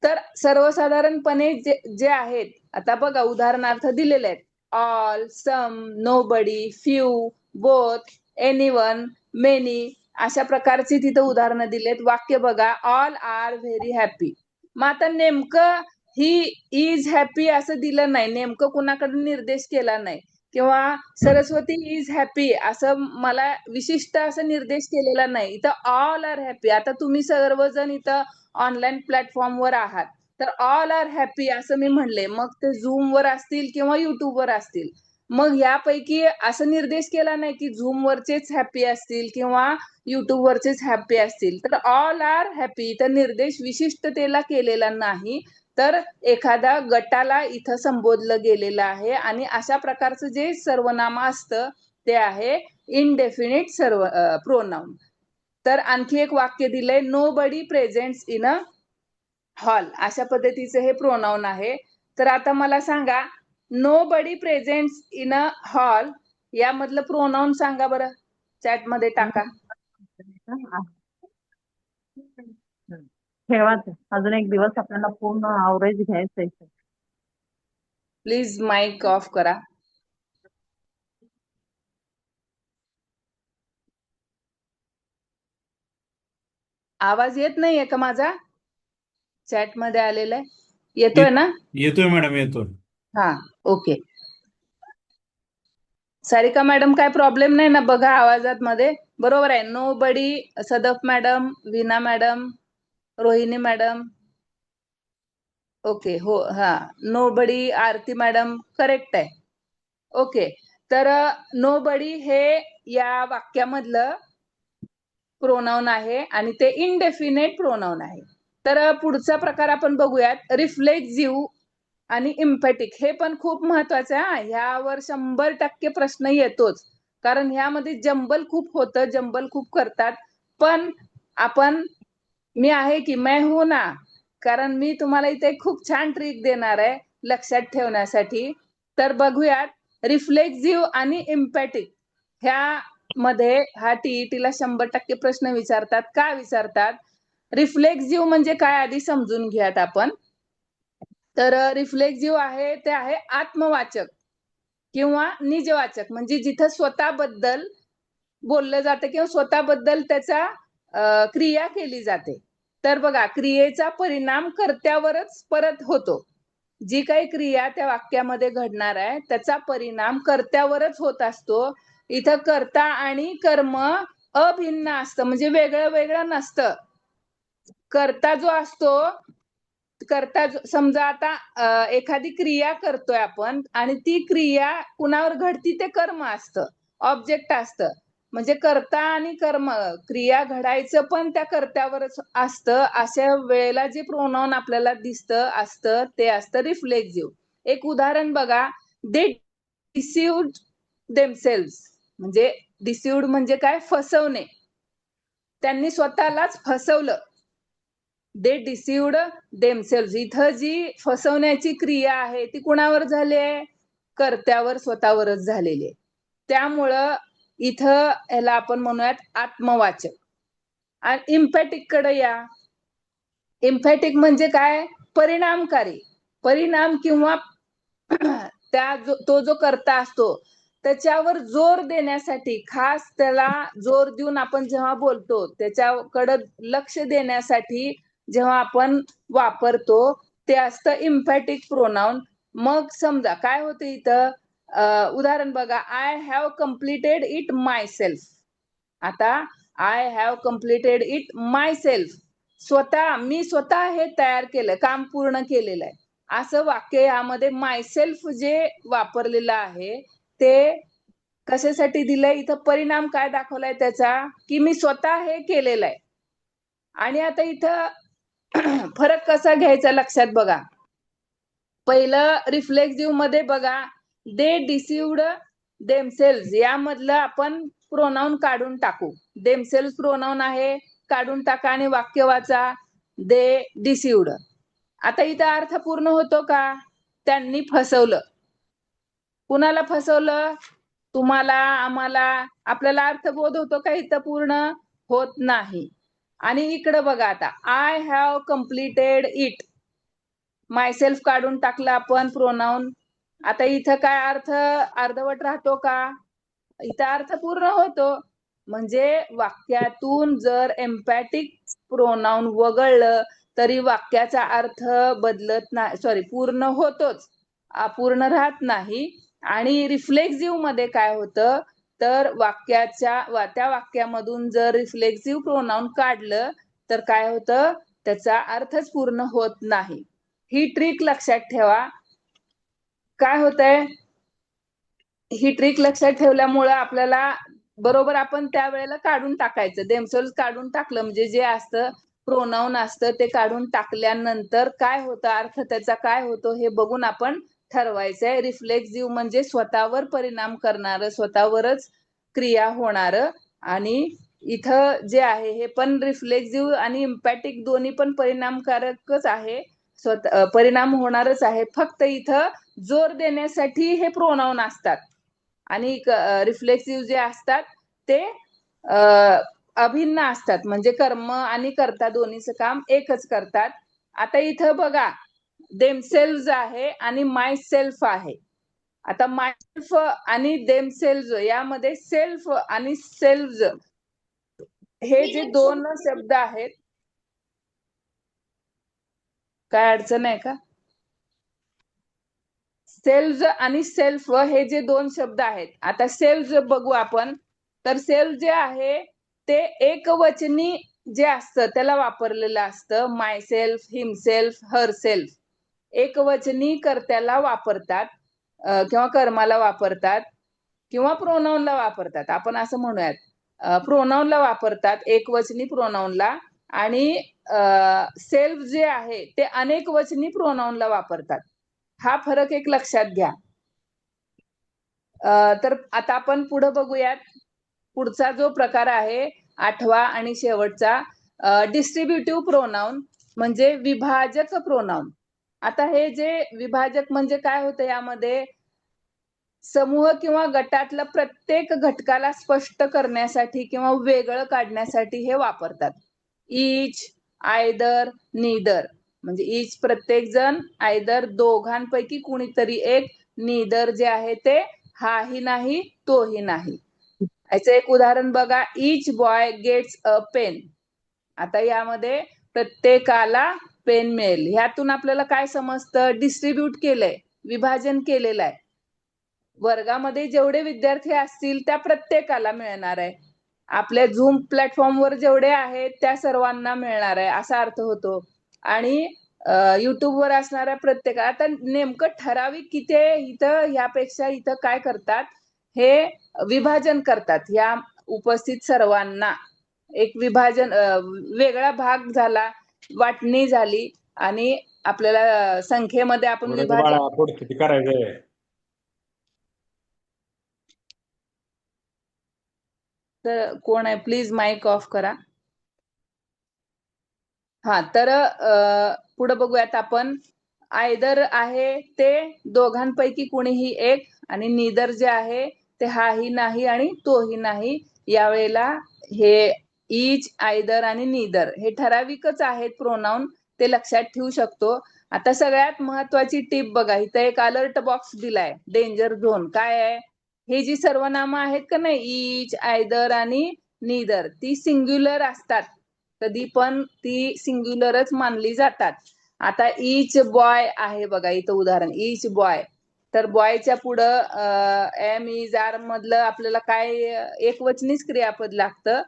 तर सर्वसाधारणपणे जे आहेत, आता बघा उदाहरणार्थ दिलेले आहेत, all, some, nobody, few, both, anyone, many, अशा प्रकारची तिथं उदाहरणं दिलेत. वाक्य बघा, ऑल आर व्हेरी हॅपी. मग आता नेमकं ही इज हॅपी असं दिलं नाही, नेमकं कुणाकडे निर्देश केला नाही, किंवा सरस्वती इज हॅपी असं मला विशिष्ट असं निर्देश केलेला नाही. इथं ऑल आर हॅपी. आता तुम्ही सर्वजण इथं ऑनलाईन प्लॅटफॉर्मवर आहात, तर ऑल आर हॅपी असं मी म्हणले, मग ते झूमवर असतील किंवा युट्यूबवर असतील. मग यापैकी असं निर्देश केला नाही की झूमवरचेच हॅपी असतील किंवा युट्यूबवरचेच हॅपी असतील. तर ऑल आर हॅपी, तर निर्देश विशिष्टतेला केलेला नाही, तर एखाद्या गटाला इथं संबोधलं गेलेलं आहे. आणि अशा प्रकारचं जे सर्वनाम असतं ते आहे इनडेफिनिट प्रोनाउन. तर आणखी एक वाक्य दिलंय, nobody presents in a hall. अशा पद्धतीचं हे प्रोनाउन आहे. तर आता मला सांगा, nobody presents in a hall यामधलं प्रोनाउन सांगा बरं, चॅट मध्ये टाका. ठेवाच अजून एक दिवस आपल्याला पूर्ण आवरेज घ्यायचंय. प्लीज माइक ऑफ करा. आवाज येत नाहीये का माझा? चॅट मध्ये आलेला आहे, येतोय ना? येतोय मॅडम, येतोय. हा, ओके. सारिका मॅडम, काय प्रॉब्लेम नाही ना बघा आवाजात मध्ये? बरोबर आहे. Nobody, Sadaf madam, Veena madam, Rohini madam, okay, हो, हा, nobody, Aarti madam, correct आहे. ओके, तर नो बडी हे या वाक्यामधलं प्रोनाउन आहे आणि ते इनडेफिनेट प्रोनाउन आहे. तर पुढचा प्रकार आपण बघूयात, रिफ्लेक्सिव्ह आणि इम्पॅटिक. हे पण खूप महत्वाचं आहे. ह्यावर 100% प्रश्न येतोच, कारण ह्यामध्ये जंबल खूप होतं, जंबल खूप करतात. पण आपण, मी आहे की मैं हूं ना, कारण मी तुम्हाला इथे खूप छान ट्रिक देणार आहे लक्षात ठेवण्यासाठी. तर बघूयात, रिफ्लेक्सिव्ह आणि इम्पॅटिक ह्या मध्ये हा टीईटीला 100% प्रश्न विचारतात. का विचारतात? रिफ्लेक्सिव्ह म्हणजे काय आधी समजून घ्यात आपण. तर रिफ्लेक्सिव्ह आहे ते आहे आत्मवाचक किंवा निजवाचक, म्हणजे जिथं स्वतःबद्दल बोललं जातं किंवा स्वतःबद्दल त्याचा क्रिया केली जाते. तर बघा, क्रियेचा परिणाम कर्त्यावरच परत होतो. जी काही क्रिया त्या वाक्यामध्ये घडणार आहे त्याचा परिणाम कर्त्यावरच होत असतो. इथं कर्ता आणि कर्म अभिन्न असतं, म्हणजे वेगळं वेगळं नसतं. कर्ता जो असतो, कर्ता समजा आता एखादी क्रिया करतोय आपण आणि ती क्रिया कुणावर घडती ते कर्म असतं, ऑब्जेक्ट असतं. म्हणजे कर्ता आणि कर्म, क्रिया घडायचं पण त्या कर्त्यावरच असतं. अशा वेळेला जे प्रोनाउन आपल्याला दिसतं असतं ते असतं रिफ्लेक्सिव्ह. एक उदाहरण बघा, दे डिसिव्ड देमसेल्व्स, म्हणजे डिसिव्ड म्हणजे काय? फसवणे. त्यांनी स्वतःलाच फसवलं. दे डिसिव्ड देमसेल्व्स. इथं जी फसवण्याची क्रिया आहे ती कुणावर झाली आहे? कर्त्यावर, स्वतःवरच झालेली आहे. त्यामुळं इथं ह्याला आपण म्हणूयात आत्मवाचक. आणि इम्पॅटिक कडे या. इम्पॅटिक म्हणजे काय? परिणामकारी. परिणाम किंवा तो जो कर्ता असतो त्याच्यावर जोर देण्यासाठी, खास त्याला जोर देऊन आपण जेव्हा बोलतो त्याच्याकडे लक्ष देण्यासाठी जेव्हा आपण वापरतो ते असतं इम्पॅटिक प्रोनाउन. मग समजा काय होतं इथं, उदाहरण बघा, I have completed it myself. आता I have completed it myself, मी स्वतः हे तयार केलं, काम पूर्ण केलेलं आहे. असं वाक्य यामध्ये माय सेल्फ जे वापरलेलं आहे ते कशासाठी दिलंय? इथं परिणाम काय दाखवलाय त्याचा, की मी स्वतः हे केलेलं आहे. आणि आता इथं फरक कसा घ्यायचा लक्षात बघा. पहिलं रिफ्लेक्सिव्ह मध्ये बघा, दे डिसिव्ड देमसेल्व्स, यामधलं आपण प्रोनाउन काढून टाकू. देमसेल्व्स प्रोनाउन आहे, काढून टाका आणि वाक्य वाचा, दे डिसिव्ड. आता इथं अर्थ पूर्ण होतो का? त्यांनी फसवलं. कुणाला फसवलं? तुम्हाला, आम्हाला, आपल्याला अर्थबोध होतो का इथं? पूर्ण होत नाही. आणि इकडे बघा आता, I have completed it, myself काढून टाकलं आपण प्रोनाऊन. आता इथं काय अर्थ अर्धवट राहतो का? इथं अर्थ पूर्ण होतो. म्हणजे वाक्यातून जर एम्पॅटिक प्रोनाऊन वगळलं तरी वाक्याचा अर्थ बदलत नाही, सॉरी, पूर्ण होतोच, अपूर्ण राहत नाही. आणि रिफ्लेक्सिव्ह मध्ये काय होतं, तर त्या वाक्यामधून जर रिफ्लेक्सिव्ह प्रोनाऊन काढलं तर काय होतं, त्याचा अर्थच पूर्ण होत नाही. ही ट्रिक लक्षात ठेवा. काय होतंय, ही ट्रिक लक्षात ठेवल्यामुळं आपल्याला बरोबर आपण त्यावेळेला काढून टाकायचं. देमसेल्स काढून टाकलं म्हणजे जे असतं प्रोनाऊन असतं ते काढून टाकल्यानंतर काय होतं, अर्थ त्याचा काय होतो हे बघून आपण ठरवायचंय. रिफ्लेक्सिव्ह म्हणजे स्वतःवर परिणाम करणारं, स्वतःवरच क्रिया होणारं. आणि इथं जे आहे हे पण रिफ्लेक्सिव्ह आणि इम्पॅटिक दोन्ही पण परिणामकारकच आहे, परिणाम होणारच आहे. फक्त इथं जोर देण्यासाठी हे प्रोनाऊन असतात आणि रिफ्लेक्सिव्ह जे असतात ते अभिन्न असतात, म्हणजे कर्म आणि कर्ता दोन्हीचं काम एकच करतात. आता इथं बघा, देमसेल्व्ह आहे आणि माय सेल्फ आहे. आता मायसेल्फ आणि देमसेल्व्ह यामध्ये सेल्फ आणि सेल्फ हे जे दोन शब्द आहेत, काय अडचण आहे का? सेल्फ आणि सेल्फ हे जे दोन शब्द आहेत, आता सेल्फ बघू आपण, तर सेल्फ जे आहे ते एकवचनी जे असतं त्याला वापरलेलं असतं. माय सेल्फ, हिमसेल्फ, हर सेल्फ एकवचनी कर्त्याला वापरतात किंवा कर्माला वापरतात किंवा प्रोनाऊनला वापरतात. आपण असं म्हणूयात, प्रोनाऊनला वापरतात, एकवचनी प्रोनाऊनला. आणि सेल्फ जे आहे ते अनेकवचनी प्रोनाऊनला वापरतात. हा फरक एक लक्षात घ्या. तर आता आपण पुढे बघूयात. पुढचा जो प्रकार आहे 8वा आणि शेवटचा, डिस्ट्रीब्युटिव्ह प्रोनाऊन म्हणजे विभाजक प्रोनाऊन. आता हे जे विभाजक म्हणजे काय होतं, यामध्ये समूह किंवा गटातल्या प्रत्येक घटकाला स्पष्ट करण्यासाठी किंवा वेगळं काढण्यासाठी हे वापरतात. ईच, आयदर, नीदर, म्हणजे ईच प्रत्येक जण, आयदर दोघांपैकी कुणीतरी एक, नीदर जे आहे ते हाही नाही तोही नाही. याचं एक उदाहरण बघा, each boy gets a pen. आता यामध्ये प्रत्येकाला पेन मिळेल. ह्यातून आपल्याला काय समजतं, डिस्ट्रीब्यूट केलंय, विभाजन केलेलं आहे. वर्गामध्ये जेवढे विद्यार्थी असतील त्या प्रत्येकाला मिळणार आहे. आपल्या झूम प्लॅटफॉर्मवर जेवढे आहेत त्या सर्वांना मिळणार आहे, असा अर्थ होतो. आणि युट्यूबवर असणाऱ्या प्रत्येकाला, आता नेमकं ठराविक किती आहे इथं, ह्यापेक्षा इथं काय करतात, हे विभाजन करतात. या उपस्थित सर्वांना एक विभाजन, वेगळा भाग झाला, वाटणी झाली आणि आपल्याला संख्येमध्ये आपण विभाजन. पुढे किती करायचंय? तर कोण आहे, प्लीज माईक ऑफ करा. हा, तर पुढे बघूयात आपण. आयदर आहे ते दोघांपैकी कुणीही एक, आणि नीदर जे आहे ते हाही नाही आणि तोही नाही. यावेळेला हे ईच, आयदर आणि नीदर हे ठराविकच आहेत प्रोनाऊन, ते लक्षात ठेवू शकतो. आता सगळ्यात महत्वाची टिप बघा, इथं एक अलर्ट बॉक्स दिलाय, डेंजर झोन. काय आहे, हे जी सर्वनामं आहेत का नाही, ईच, आयदर आणि नीदर, ती सिंग्युलर असतात, कधी पण ती सिंग्युलरच मानली जातात. आता ईच बॉय आहे बघा इथं उदाहरण, ईच बॉय, तर बॉयच्या पुढं एम, इज, आर मधलं आपल्याला काय एकवचनीच क्रियापद लागतं.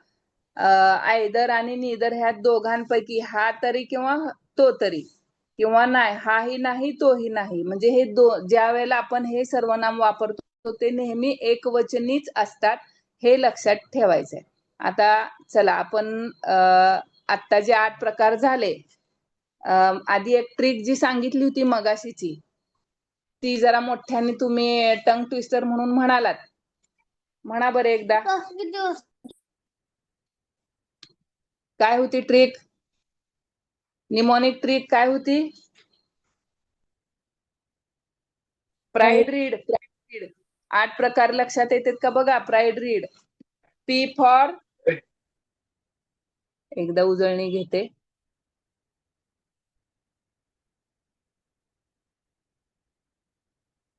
आयदर आणि नीदर ह्या दोघांपैकी हा तरी किंवा तो तरी, किंवा नाही, हाही नाही तोही नाही, म्हणजे हे ज्या वेळेला आपण हे सर्वनाम वापरतो ते नेहमी एकवचनीच असतात, हे लक्षात ठेवायचंय. आता चला आपण आत्ता जे 8 प्रकार झाले, आधी एक ट्रिक जी सांगितली होती मगाशीची, ती जरा मोठ्याने तुम्ही टंग ट्विस्टर म्हणून म्हणालात. म्हणा बरं एकदा, काय होती ट्रिक, निमोनिक ट्रिक काय होती? प्राईड रीड, 8 प्रकार लक्षात येतात का बघा. Pride read. पी फॉर, एकदा उजळणी घेते.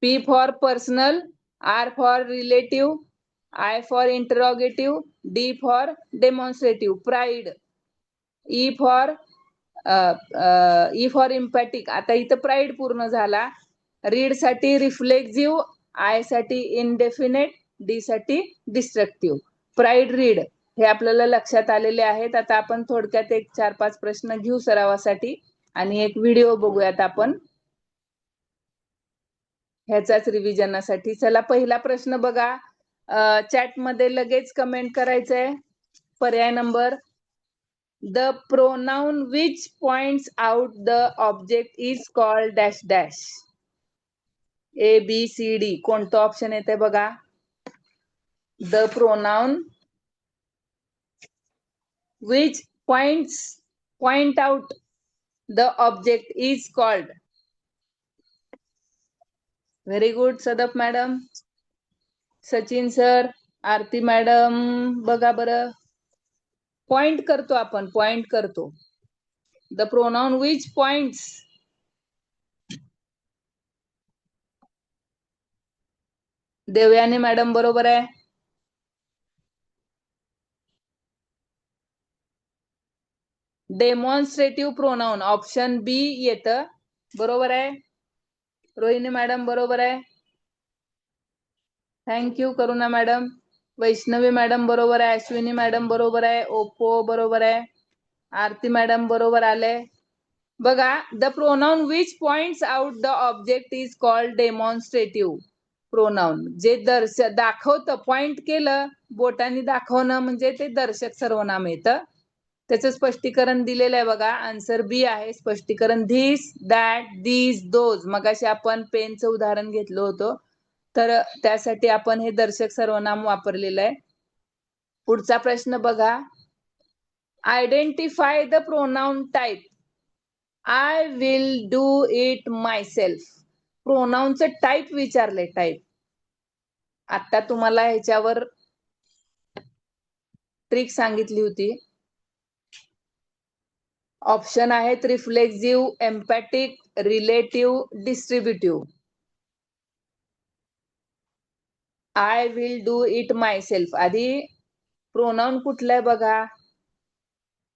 P for personal, R for relative, I for interrogative, D for demonstrative. Pride. E for emphatic. आता इथं प्राईड पूर्ण झाला. रीड साठी रिफ्लेक्सिव्ह, आय साठी इनडेफिनेट, डी साठी डिस्ट्रक्टिव्ह. प्राईड रीड हे आपल्याला लक्षात आलेले आहेत. आता आपण थोडक्यात एक 4-5 प्रश्न घेऊ सरावासाठी आणि एक व्हिडिओ बघूयात आपण ह्याचाच रिव्हिजनासाठी. चला पहिला प्रश्न बघा. चॅट मध्ये लगेच कमेंट करायचंय. पर्याय number, the pronoun which points out the object is called dash dash. ABCD कोणतं ऑप्शन येते बघा. The pronoun which point out the object is called. Very good Sadaf madam, Sachin sir, Aarti madam. बघा बरं, पॉइंट करतो आपण, पॉइंट करतो. The pronoun which points. Devyani madam बरोबर आहे. डेमॉन्स्ट्रेटिव्ह प्रोनाउन ऑप्शन बी येतं. बरोबर आहे. रोहिणी मॅडम बरोबर आहे. थँक्यू करुणा मॅडम. वैष्णवी मॅडम बरोबर आहे. अश्विनी मॅडम बरोबर आहे. ओप्पो बरोबर आहे. आरती मॅडम बरोबर आले. बघा, the pronoun which points out the object is called demonstrative pronoun. जे दाखवतं, पॉइंट केलं, बोटाने दाखवणं म्हणजे ते दर्शक सर्वनाम येतं. त्याचं स्पष्टीकरण दिलेलं आहे बघा. आन्सर बी आहे स्पष्टीकरण. This, that, these, those. मगाशी आपण पेनचं उदाहरण घेतलं होतं, तर त्यासाठी आपण हे दर्शक सर्वनाम वापरलेलं आहे. पुढचा प्रश्न बघा. Identify the pronoun type. I will do it myself. प्रोनाउनचं टाईप विचारले. टाईप. आता तुम्हाला ह्याच्यावर ट्रिक सांगितली होती. ऑप्शन आहेत reflexive, emphatic, relative, distributive. I will do it myself. आधी प्रोनाउन कुठलं आहे बघा.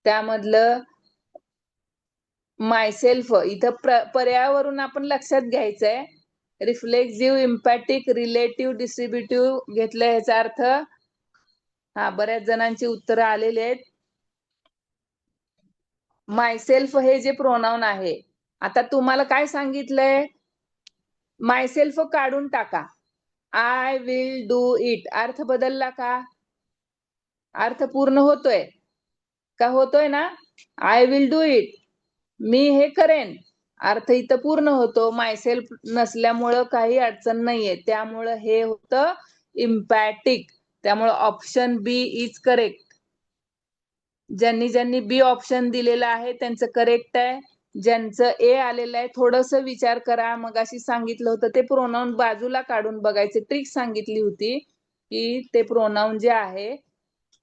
त्यामधलं मायसेल्फ इथं पर्यायावरून आपण लक्षात घ्यायचंय. रिफ्लेक्सिव्ह, एम्पॅटिक, रिलेटिव्ह, डिस्ट्रीब्युटिव्ह घेतलं. ह्याचा अर्थ, हा, बऱ्याच जणांची उत्तरं आलेली आहेत. मायसेल्फ हे जे प्रोनाउन आहे, आता तुम्हाला काय सांगितलंय, मायसेल्फ काढून टाका. I will do it. अर्थ बदलला का? अर्थ पूर्ण होतोय का? होतोय ना. आय विल डू इट, मी हे करेन. अर्थ इथं पूर्ण होतो. मायसेल्फ नसल्यामुळं काही अडचण नाहीये. त्यामुळं हे होतं इम्पॅटिक. त्यामुळं ऑप्शन बी इज करेक्ट. ज्यांनी ज्यांनी बी ऑप्शन दिलेलं आहे त्यांचं करेक्ट आहे. ज्यांचं ए आलेलं आहे थोडस विचार करा. मगाशी सांगितलं होतं ते प्रोनाउन बाजूला काढून बघायचे. ट्रिक सांगितली होती की ते प्रोनाउन जे आहे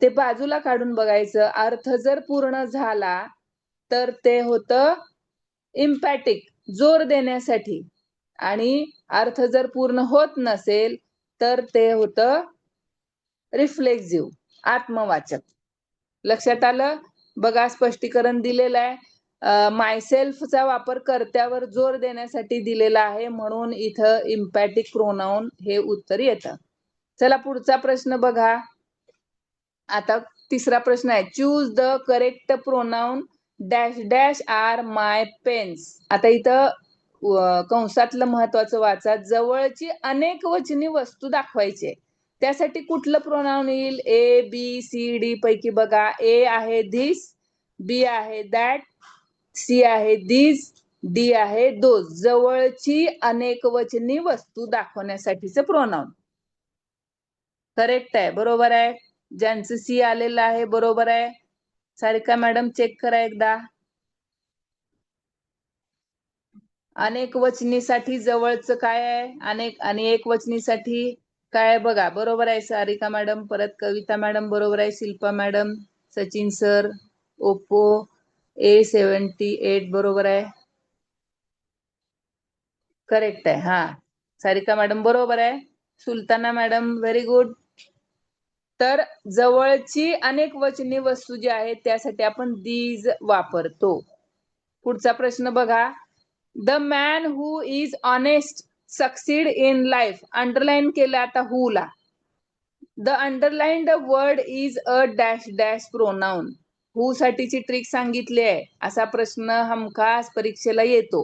ते बाजूला काढून बघायचं. अर्थ जर पूर्ण झाला तर ते होतं इम्पॅटिक, जोर देण्यासाठी. आणि अर्थ जर पूर्ण होत नसेल तर ते होतं रिफ्लेक्सिव्ह, आत्मवाचक. लक्षात आलं बघा. स्पष्टीकरण दिलेलं आहे. मायसेल्फचा वापर कर्त्यावर जोर देण्यासाठी दिलेला आहे, म्हणून इथं इम्पॅटिक प्रोनाउन हे उत्तर येतं. चला पुढचा प्रश्न बघा. आता तिसरा प्रश्न आहे. Choose the correct pronoun dash dash are my pens. आता इथं कंसातलं महत्वाचं वाचा. जवळची अनेक वचनी वस्तू दाखवायची. त्यासाठी कुठलं प्रोनाउन येईल? ए, बी, सी, डी पैकी बघा. ए आहे धिस, बी आहे दॅट, सी आहे दीज, डी आहे दोज. जवळची अनेक वचनी वस्तू दाखवण्यासाठीचं प्रोनाउन. करेक्ट आहे, बरोबर आहे. ज्यांचं सी आलेलं आहे बरोबर आहे. सारिका मॅडम चेक करा एकदा. अनेक वचनीसाठी जवळचं काय आहे? अनेक आणि एक वचनीसाठी काय बघा, बरोबर आहे सारिका मॅडम, परत कविता मॅडम बरोबर आहे, Shilpa madam, Sachin sir, Oppo A78 बरोबर आहे, करेक्ट आहे. हा, सारिका मॅडम बरोबर आहे, सुलताना मॅडम व्हेरी गुड. तर जवळची अनेक वचनी वस्तू जी आहे त्यासाठी आपण दीज वापरतो. पुढचा प्रश्न बघा, the man who is honest succeed in life, underline केलं आता हु ला. The underlined word is a dash dash pronoun. Who साठीची ट्रिक सांगितली आहे, असा प्रश्न हमखास परीक्षेला येतो.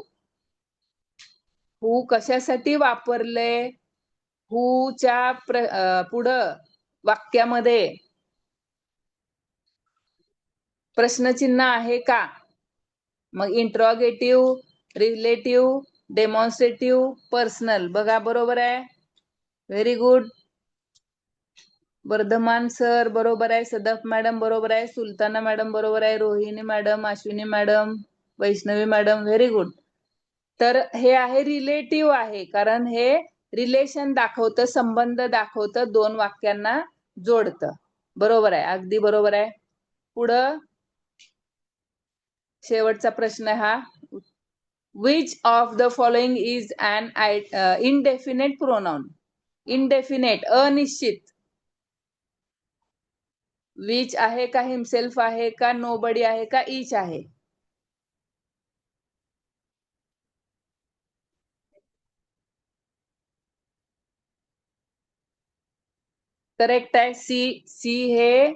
हु कशासाठी वापरले, हुच्या पुढं वाक्यामध्ये प्रश्नचिन्ह आहे का? मग इंट्रॉगेटिव्ह, रिलेटिव्ह, डेमॉन्स्ट्रेटिव्ह, पर्सनल. बघा बरोबर आहे, व्हेरी गुड. वर्धमान सर बरोबर आहे, सदफ मॅडम बरोबर आहे, सुलताना मॅडम बरोबर आहे, Rohini madam, Ashwini madam, Vaishnavi madam very good. तर हे आहे रिलेटिव्ह आहे, कारण हे रिलेशन दाखवतं, संबंध दाखवतं, दोन वाक्यांना जोडतं. बरोबर आहे, अगदी बरोबर आहे. पुढं शेवटचा प्रश्न हा, which of the following is an indefinite pronoun. Indefinite अनिश्चित. विच आहे का, हिमसेल्फ आहे का, नोबडी आहे का, ईच आहे? करेक्ट आहे, सी. सी हे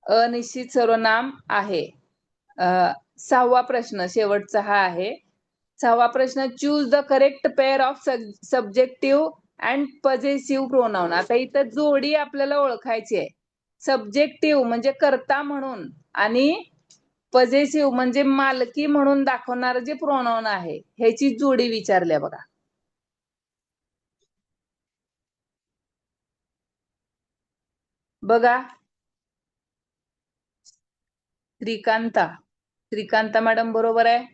अनिश्चित सर्वनाम आहे. 6वा प्रश्न शेवटचा हा आहे. 6वा प्रश्न, choose the correct pair of subjective and possessive pronoun. आता इथं जोडी आपल्याला ओळखायची आहे. सब्जेक्टिव्ह म्हणजे कर्ता म्हणून आणि पजेसिव्ह म्हणजे मालकी म्हणून दाखवणार जे प्रोनाउन आहे ह्याची जोडी विचारल्या बघा. बघा, श्रीकांता मॅडम बरोबर आहे.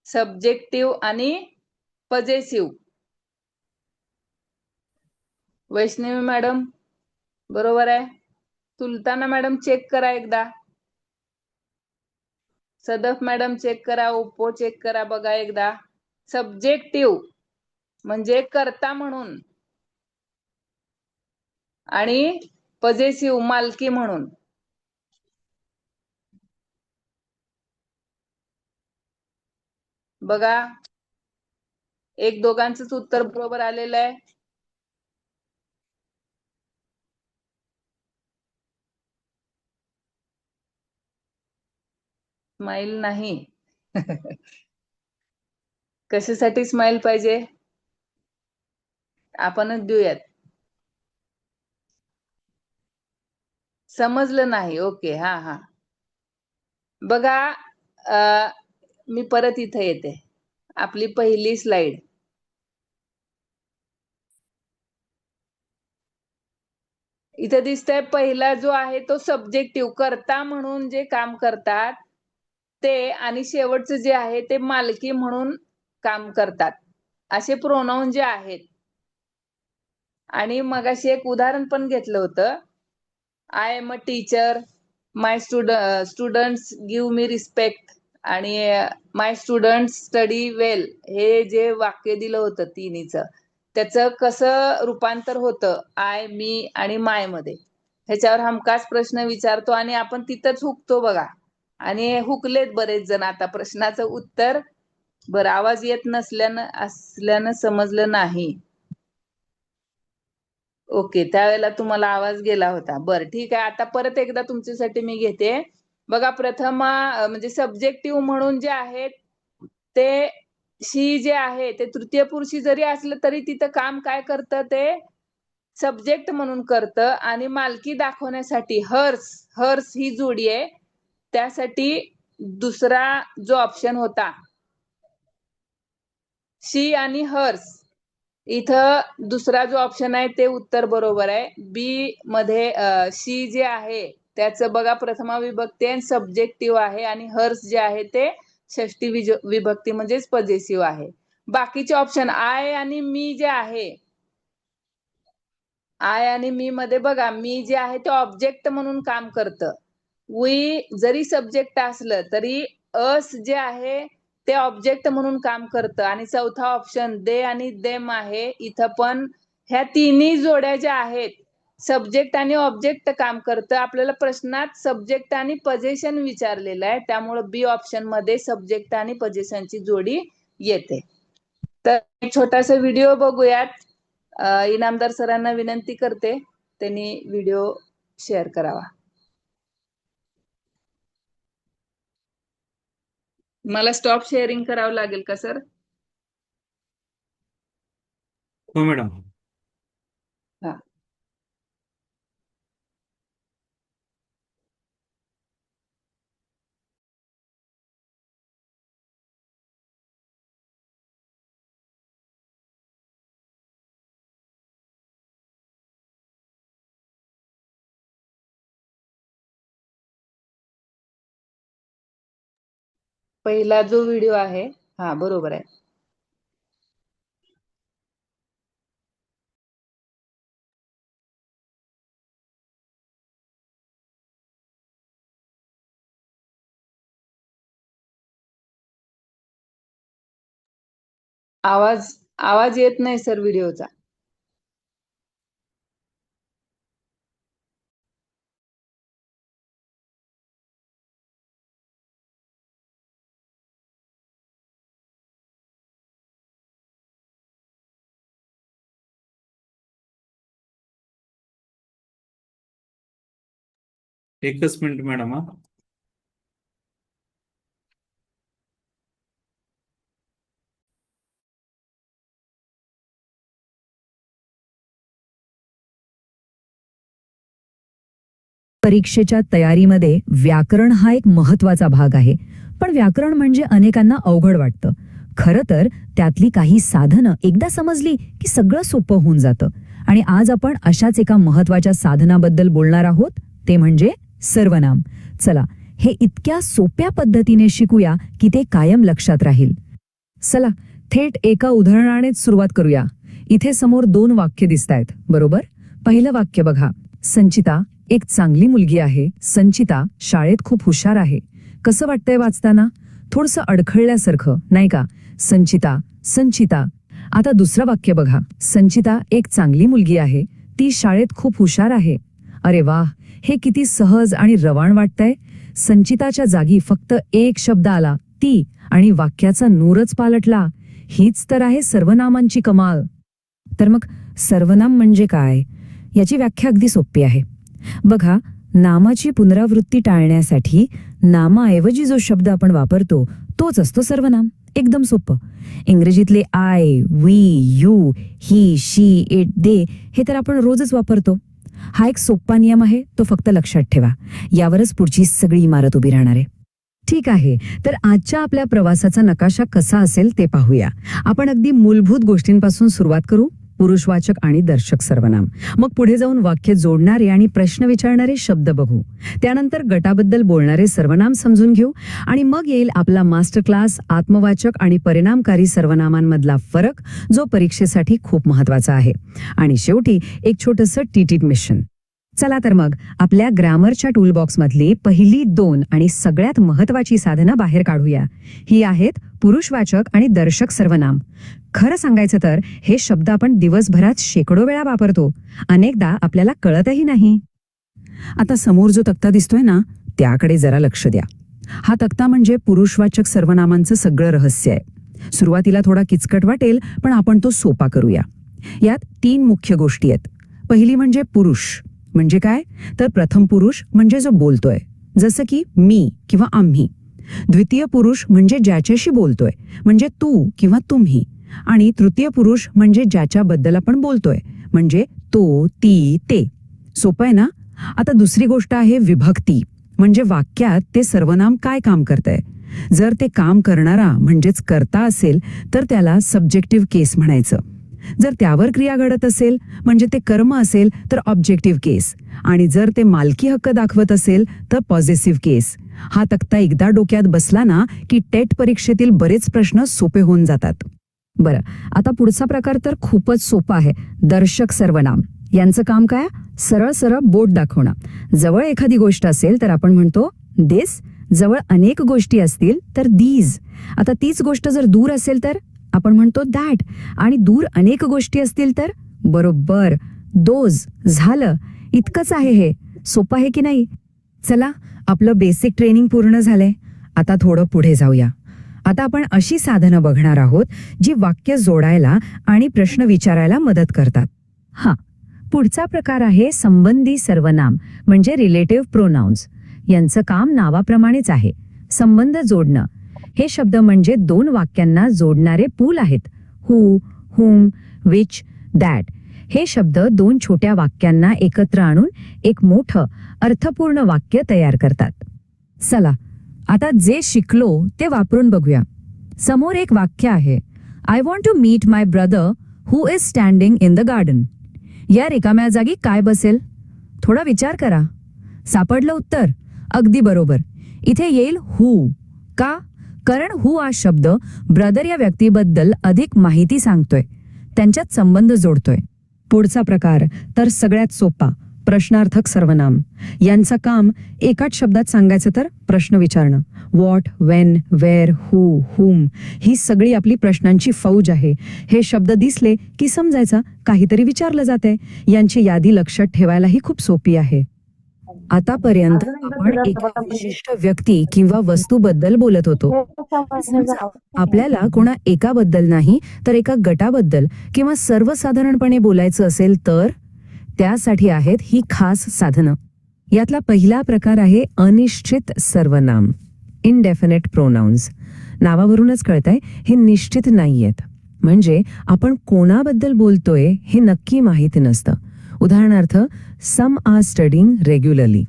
सब्जेक्टिव्ह आणि पजेसिव्ह. वैष्णवी मॅडम बरोबर आहे. सुलताना मॅडम चेक करा एकदा. सदफ मॅडम चेक करा, ओप्पो चेक करा बघा एकदा. सब्जेक्टिव्ह म्हणजे कर्ता म्हणून आणि पजेसिव्ह मालकी म्हणून. बघा, एक दोघांचंच उत्तर बरोबर आलेलं आहे. स्माइल नाही. कशासाठी स्माइल पाहिजे, आपणच देऊयात. समजलं नाही, ओके. हा हा, बघा, मी परत इथे येते. आपली पहिली स्लाइड. इथे दिसतंय पहिला जो आहे तो सब्जेक्टिव्ह, कर्ता म्हणून जे काम करतात ते, आणि शेवटचं जे आहे ते मालकी म्हणून काम करतात, असे प्रोनाउन जे आहेत. आणि मगाशी एक उदाहरण पण घेतलं होतं, I am a teacher, my students give me respect, आणि माय स्टुडंट्स स्टडी वेल. हे जे वाक्य दिलं होतं तिन्हीचं, त्याचं कसं रूपांतर होतं आय, मी आणि माय मध्ये, ह्याच्यावर हमखास प्रश्न विचारतो आणि आपण तिथंच हुकतो बघा. आणि हुकलेत बरेच जण. आता प्रश्नाचं उत्तर, बरं, आवाज येत असल्यानं समजलं नाही. ओके, त्यावेळेला तुम्हाला आवाज गेला होता. बरं, ठीक आहे. आता परत एकदा तुमच्यासाठी मी घेते बघा. प्रथम म्हणजे सब्जेक्टिव्ह म्हणून जे आहेत ते शी जे आहे ते तृतीय पुरुषी जरी असलं तरी तिथं काम काय करतं, ते सब्जेक्ट म्हणून करतं. आणि मालकी दाखवण्यासाठी हर्स ही जोडी आहे, त्यासाठी दुसरा जो ऑप्शन होता शी आणि हर्स, इथं दुसरा जो ऑप्शन आहे ते उत्तर बरोबर आहे. बी मध्ये शी जे आहे त्याचं बघा प्रथमा विभक्ती आणि सब्जेक्टिव्ह आहे, आणि हर्स जे आहे ते षष्टी विभक्ती म्हणजेच पजेसिव्ह आहे. बाकीचे ऑप्शन आय आणि मी जे आहे, आय आणि मी मध्ये बघा, मी जे आहे ते ऑब्जेक्ट म्हणून काम करतं. वी जरी सब्जेक्ट असलं तरी अस जे आहे ते ऑब्जेक्ट म्हणून काम करतं. आणि चौथा ऑप्शन दे आणि देम आहे. इथं पण ह्या तिन्ही जोड्या ज्या आहेत, सब्जेक्ट आणि ऑब्जेक्ट काम करतं. आपल्याला प्रश्नात सब्जेक्ट आणि पोझिशन विचारलेलं आहे, त्यामुळे बी ऑप्शन मध्ये सब्जेक्ट आणि पोझिशनची जोडी येते. तर एक छोटासा व्हिडिओ बघूयात. इनामदार सरांना विनंती करते त्यांनी व्हिडिओ शेअर करावा. मला स्टॉप शेअरिंग करावं लागेल का सर? हो मॅडम. हा. पहिला जो व्हिडिओ आहे, हा बरोबर आहे. आवाज येत नाही सर व्हिडिओचा. एकच मिनिट मॅडम. हा परीक्षेच्या तयारीमध्ये व्याकरण हा एक महत्वाचा भाग आहे. पण व्याकरण म्हणजे अनेकांना अवघड वाटतं. खरं तर त्यातली काही साधनं एकदा समजली की सगळं सोपं होऊन जातं. आणि आज आपण अशाच एका महत्वाच्या साधनाबद्दल बोलणार आहोत, ते म्हणजे सर्वनाम. चला हे इतक्या सोप्या पद्धतीने शिकूया की ते कायम लक्षात राहील. चला थेट एका उदाहरणानेच सुरुवात करूया. इथे समोर 2 वाक्य दिसतायत, बरोबर? पहिलं वाक्य बघा. संचिता एक चांगली मुलगी आहे. संचिता शाळेत खूप हुशार आहे. कसं वाटतंय वाचताना? थोडंसं अडखळल्यासारखं, नाही का? संचिता. आता दुसरं वाक्य बघा. संचिता एक चांगली मुलगी आहे. ती शाळेत खूप हुशार आहे. अरे वाह, हे किती सहज आणि रवाण वाटतंय. संचिताच्या जागी फक्त एक शब्द आला, ती, आणि वाक्याचा नूरच पालटला. हीच तर आहे सर्वनामांची कमाल. तर मग सर्वनाम म्हणजे काय? याची व्याख्या अगदी सोपी आहे. बघा, नामाची पुनरावृत्ती टाळण्यासाठी नामाऐवजी जो शब्द आपण वापरतो तोच असतो सर्वनाम. एकदम सोपं. इंग्रजीतले I, we, you, he, she, it, they हे तर आपण रोजच वापरतो. हा एक सोपा नियम आहे, तो फक्त लक्षात ठेवा. यावरच पुढची सगळी इमारत उभी राहणार आहे. ठीक आहे, तर आजच्या आपल्या प्रवासाचा नकाशा कसा असेल ते पाहूया. आपण अगदी मूलभूत गोष्टींपासून सुरुवात करू. पुरुषवाचक आणि दर्शक सर्वनाम. मग पुढे जाऊन वाक्य जोडणारे आणि प्रश्न विचारणारे शब्द बघू. त्यानंतर गटाबद्दल बोलणारे सर्वनाम समजून घेऊ. आणि मग येईल आपला मास्टर क्लास आत्मवाचक आणि परिणामकारी सर्वनामांमधला फरक, जो परीक्षेसाठी खूप महत्वाचा आहे. आणि शेवटी एक छोटंसं टीटीट मिशन. चला तर मग आपल्या ग्रामरच्या टूलबॉक्स मधली पहिली 2 आणि सगळ्यात महत्वाची साधनं बाहेर काढूया. ही आहेत पुरुषवाचक आणि दर्शक सर्वनाम. खरं सांगायचं तर हे शब्द आपण दिवसभरात शेकडो वेळा वापरतो. अनेकदा आपल्याला कळतही नाही. आता समोर जो तक्ता दिसतोय ना, त्याकडे जरा लक्ष द्या. हा तक्ता म्हणजे पुरुषवाचक सर्वनामांचं सगळं रहस्य आहे. सुरुवातीला थोडा किचकट वाटेल, पण आपण तो सोपा करूया. यात 3 मुख्य गोष्टी आहेत. पहिली म्हणजे पुरुष. म्हणजे काय? तर प्रथम पुरुष म्हणजे जो बोलतोय, जसं की मी किंवा आम्ही. द्वितीय पुरुष म्हणजे ज्याच्याशी बोलतोय, म्हणजे तू किंवा तुम्ही. आणि तृतीय पुरुष म्हणजे ज्याच्याबद्दल आपण बोलतोय, म्हणजे तो, ती, ते. सोपं आहे ना? आता दुसरी गोष्ट आहे विभक्ती. म्हणजे वाक्यात ते सर्वनाम काय काम करतंय. जर ते काम करणारा म्हणजेच कर्ता असेल तर त्याला सब्जेक्टिव्ह केस म्हणायचं. जर त्यावर क्रिया घडत असेल म्हणजे ते कर्म असेल तर ऑब्जेक्टिव्ह केस. आणि जर ते मालकी हक्क दाखवत असेल तर पॉझेसिव्ह केस. हा तक्ता एकदा डोक्यात बसला ना की टेट परीक्षेतील बरेच प्रश्न सोपे होऊन जातात. बरं, आता पुढचा प्रकार तर खूपच सोपा आहे. दर्शक सर्वनाम. यांचं काम काय? सरळ सरळ बोट दाखवणं. जवळ एखादी गोष्ट असेल तर आपण म्हणतो दिस, जवळ अनेक गोष्टी असतील तर दीज. आता तीच गोष्ट जर दूर असेल तर आपण म्हणतो दॅट, आणि दूर अनेक गोष्टी असतील तर बरोबर दोज. झालं, इतकंच आहे. हे सोपं आहे की नाही? चला, आपलं बेसिक ट्रेनिंग पूर्ण झालंय. आता थोडं पुढे जाऊया. आता आपण अशी साधनं बघणार आहोत जी वाक्य जोडायला आणि प्रश्न विचारायला मदत करतात. पुढचा प्रकार आहे संबंधी सर्वनाम म्हणजे रिलेटिव्ह प्रोनाउन्स. यांचं काम नावाप्रमाणेच आहे, संबंध जोडणं. हे शब्द म्हणजे दोन वाक्यांना जोडणारे पूल आहेत. हू, हुम, विच, दॅट. हे शब्द दोन छोट्या वाक्यांना एकत्र आणून एक मोठं अर्थपूर्ण वाक्य तयार करतात. चला, आता जे शिकलो ते वापरून बघूया. समोर एक वाक्य आहे, I want to meet my brother who is standing in the garden. या रिकाम्या जागी काय बसेल? थोडा विचार करा. सापडलं उत्तर? अगदी बरोबर. इथे येईल हू. का? कारण हू हा शब्द ब्रदर या व्यक्तीबद्दल अधिक माहिती सांगतोय, त्यांच्यात संबंध जोडतोय. पुढचा प्रकार तर सगळ्यात सोपा, प्रश्नार्थक सर्वनाम. यांचं काम एकाच शब्दात सांगायचं तर प्रश्न विचारणं. व्हॉट, वेन, वेअर, हू, हुम ही सगळी आपली प्रश्नांची फौज आहे. हे शब्द दिसले की समजायचं काहीतरी विचारलं जातंय. यांची यादी लक्षात ठेवायलाही खूप सोपी आहे. आतापर्यंत आपण एका विशिष्ट व्यक्ती किंवा वस्तूबद्दल बोलत होतो. आपल्याला कोणा एकाबद्दल नाही तर एका गटाबद्दल किंवा सर्वसाधारणपणे बोलायचं असेल तर त्यासाठी आहेत ही खास साधनं. यातला पहिला प्रकार आहे अनिश्चित सर्वनाम, इनडेफिनेट प्रोनाउन्स. नावावरूनच कळतंय हे निश्चित नाहीयेत, म्हणजे आपण कोणाबद्दल बोलतोय हे नक्की माहिती नसतं. उदाहरणार्थ, सम आर स्टडिंग रेग्युलरली.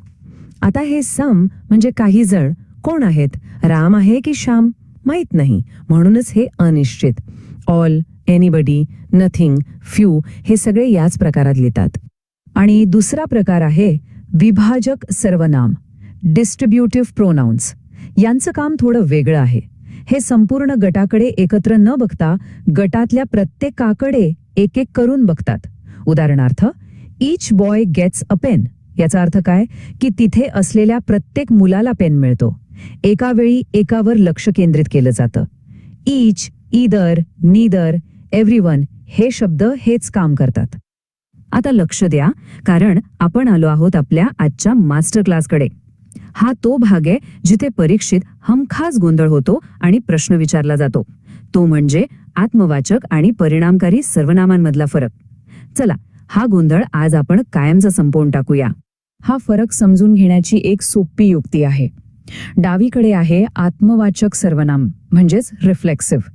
आता हे सम म्हणजे काही जण. कोण आहेत? राम आहे की श्याम? माहित नाही, म्हणूनच हे अनिश्चित. ऑल, एनीबडी, नथिंग, फ्यू हे सगळे याच प्रकारात लिहितात. आणि दुसरा प्रकार आहे विभाजक सर्वनाम, डिस्ट्रीब्युटिव्ह प्रोनाउन्स. यांचं काम थोडं वेगळं आहे. हे संपूर्ण गटाकडे एकत्र न बघता गटातल्या प्रत्येकाकडे एक एक करून बघतात. उदाहरणार्थ, each boy gets a pen. याचा अर्थ काय की तिथे असलेल्या प्रत्येक मुलाला पेन मिळतो. एका वेळी एकावर लक्ष केंद्रित केलं जातं. ईच, ईदर, नीदर, एव्हरीवन हे शब्द हेच काम करतात. आता लक्ष द्या, कारण आपण आलो आहोत आपल्या आजच्या मास्टर क्लासकडे. हा तो भाग आहे जिथे परीक्षेत हमखास गोंधळ होतो आणि प्रश्न विचारला जातो. तो म्हणजे आत्मवाचक आणि परिणामकारी सर्वनामांमधला फरक. चला, हा गोंधळ आज आपण कायमचा संपवून टाकूया. हा फरक समजून घेण्याची एक सोपी युक्ती आहे. डावीकडे आहे आत्मवाचक सर्वनाम म्हणजेच रिफ्लेक्सिव्ह.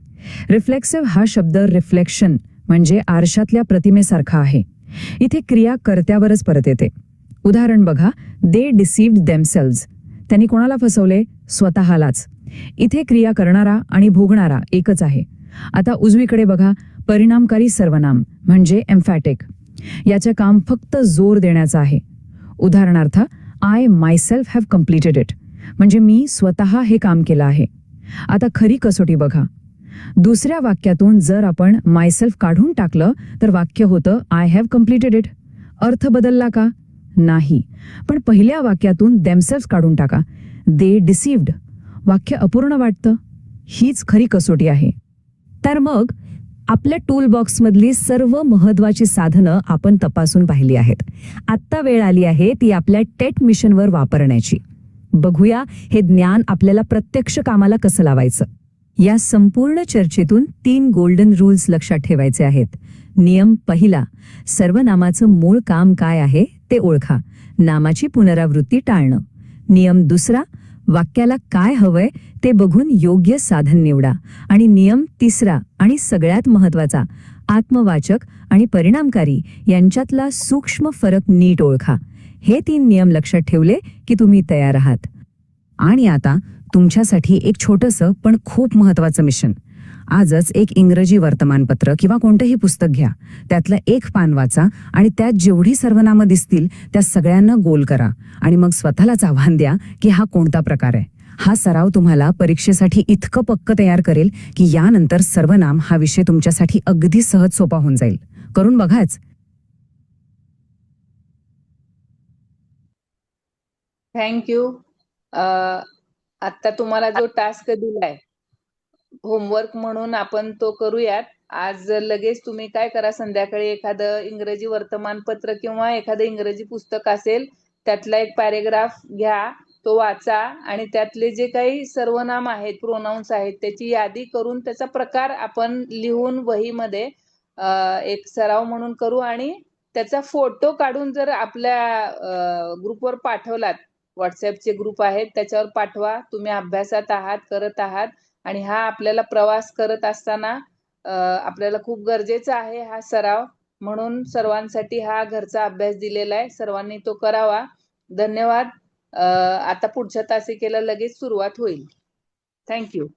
रिफ्लेक्सिव्ह हा शब्द रिफ्लेक्शन म्हणजे आरशातल्या प्रतिमेसारखा आहे. इथे क्रिया कर्त्यावरच परत येते. उदाहरण बघा, दे डिसीव्ड देमसेल्व्स. त्यांनी कोणाला फसवले? स्वतःलाच. इथे क्रिया करणारा आणि भोगणारा एकच आहे. आता उजवीकडे बघा, परिणामकारी सर्वनाम म्हणजे एम्फॅटिक. याचे काम फक्त जोर देण्याचं आहे. उदाहरणार्थ, I myself have completed it म्हणजे मी स्वतः हे काम केलं आहे. आता खरी कसोटी बघा. दुसऱ्या वाक्यातून जर आपण मायसेल्फ काढून टाकलं तर वाक्य होतं आय हॅव कम्प्लिटेड इट. अर्थ बदलला का? नाही. पण पहिल्या वाक्यातून देमसेल्व्स काढून टाका, दे डिसीव्ड. वाक्य अपूर्ण वाटतं. हीच खरी कसोटी आहे. तर मग आपल्या टूल बॉक्समधली सर्व महत्वाची साधनं आपण तपासून पाहिली आहेत. आत्ता वेळ आली आहे ती आपल्या टेट मिशनवर वापरण्याची. बघूया हे ज्ञान आपल्याला प्रत्यक्ष कामाला कसं लावायचं. या संपूर्ण चर्चेतून 3 गोल्डन रूल्स लक्षात ठेवायचे आहेत. नियम पहिला, सर्वनामाचं मूळ काम काय आहे ते ओळखा. नामाची पुनरावृत्ती टाळणं. नियम दुसरा, वाक्याला काय हवंय ते बघून योग्य साधन निवडा. आणि नियम तिसरा आणि सगळ्यात महत्वाचा, आत्मवाचक आणि परिणामकारी यांच्यातला सूक्ष्म फरक नीट ओळखा. हे 3 नियम लक्षात ठेवले की तुम्ही तयार आहात. आणि आता तुमच्यासाठी एक छोटंसं पण खूप महत्वाचं मिशन. आजच एक इंग्रजी वर्तमानपत्र किंवा कोणतंही पुस्तक घ्या. त्यातलं एक पान वाचा आणि त्यात जेवढी सर्वनामं दिसतील त्या सगळ्यांना गोल करा. आणि मग स्वतःलाच आव्हान द्या की हा कोणता प्रकार आहे. हा सराव तुम्हाला परीक्षेसाठी इतकं पक्क तयार करेल की यानंतर सर्वनाम हा विषय तुमच्यासाठी अगदी सहज सोपा होऊन जाईल. करून बघाच. थँक्यू. आता तुम्हाला जो टास्क दिलाय होमवर्क म्हणून आपण तो करूयात. आज लगेच तुम्ही काय करा, संध्याकाळी एखादं इंग्रजी वर्तमानपत्र किंवा एखादं इंग्रजी पुस्तक असेल त्यातला एक पॅरेग्राफ घ्या, तो वाचा आणि त्यातले जे काही सर्वनाम आहेत, प्रोनाउन्स आहेत, त्याची यादी करून त्याचा प्रकार आपण लिहून वहीमध्ये एक सराव म्हणून करू आणि त्याचा फोटो काढून जर आपल्या ग्रुपवर पाठवलात, व्हॉट्सअपचे ग्रुप आहेत त्याच्यावर पाठवा. तुम्ही अभ्यासात आहात, करत आहात आणि हा आपल्याला प्रवास करत असताना आपल्याला खूप गरजेचा आहे हा सराव. म्हणून सर्वांसाठी हा घरचा अभ्यास दिलेला आहे, सर्वांनी तो करावा. धन्यवाद. आता पुढच्या तासिकेला लगेच सुरुवात होईल. थँक्यू.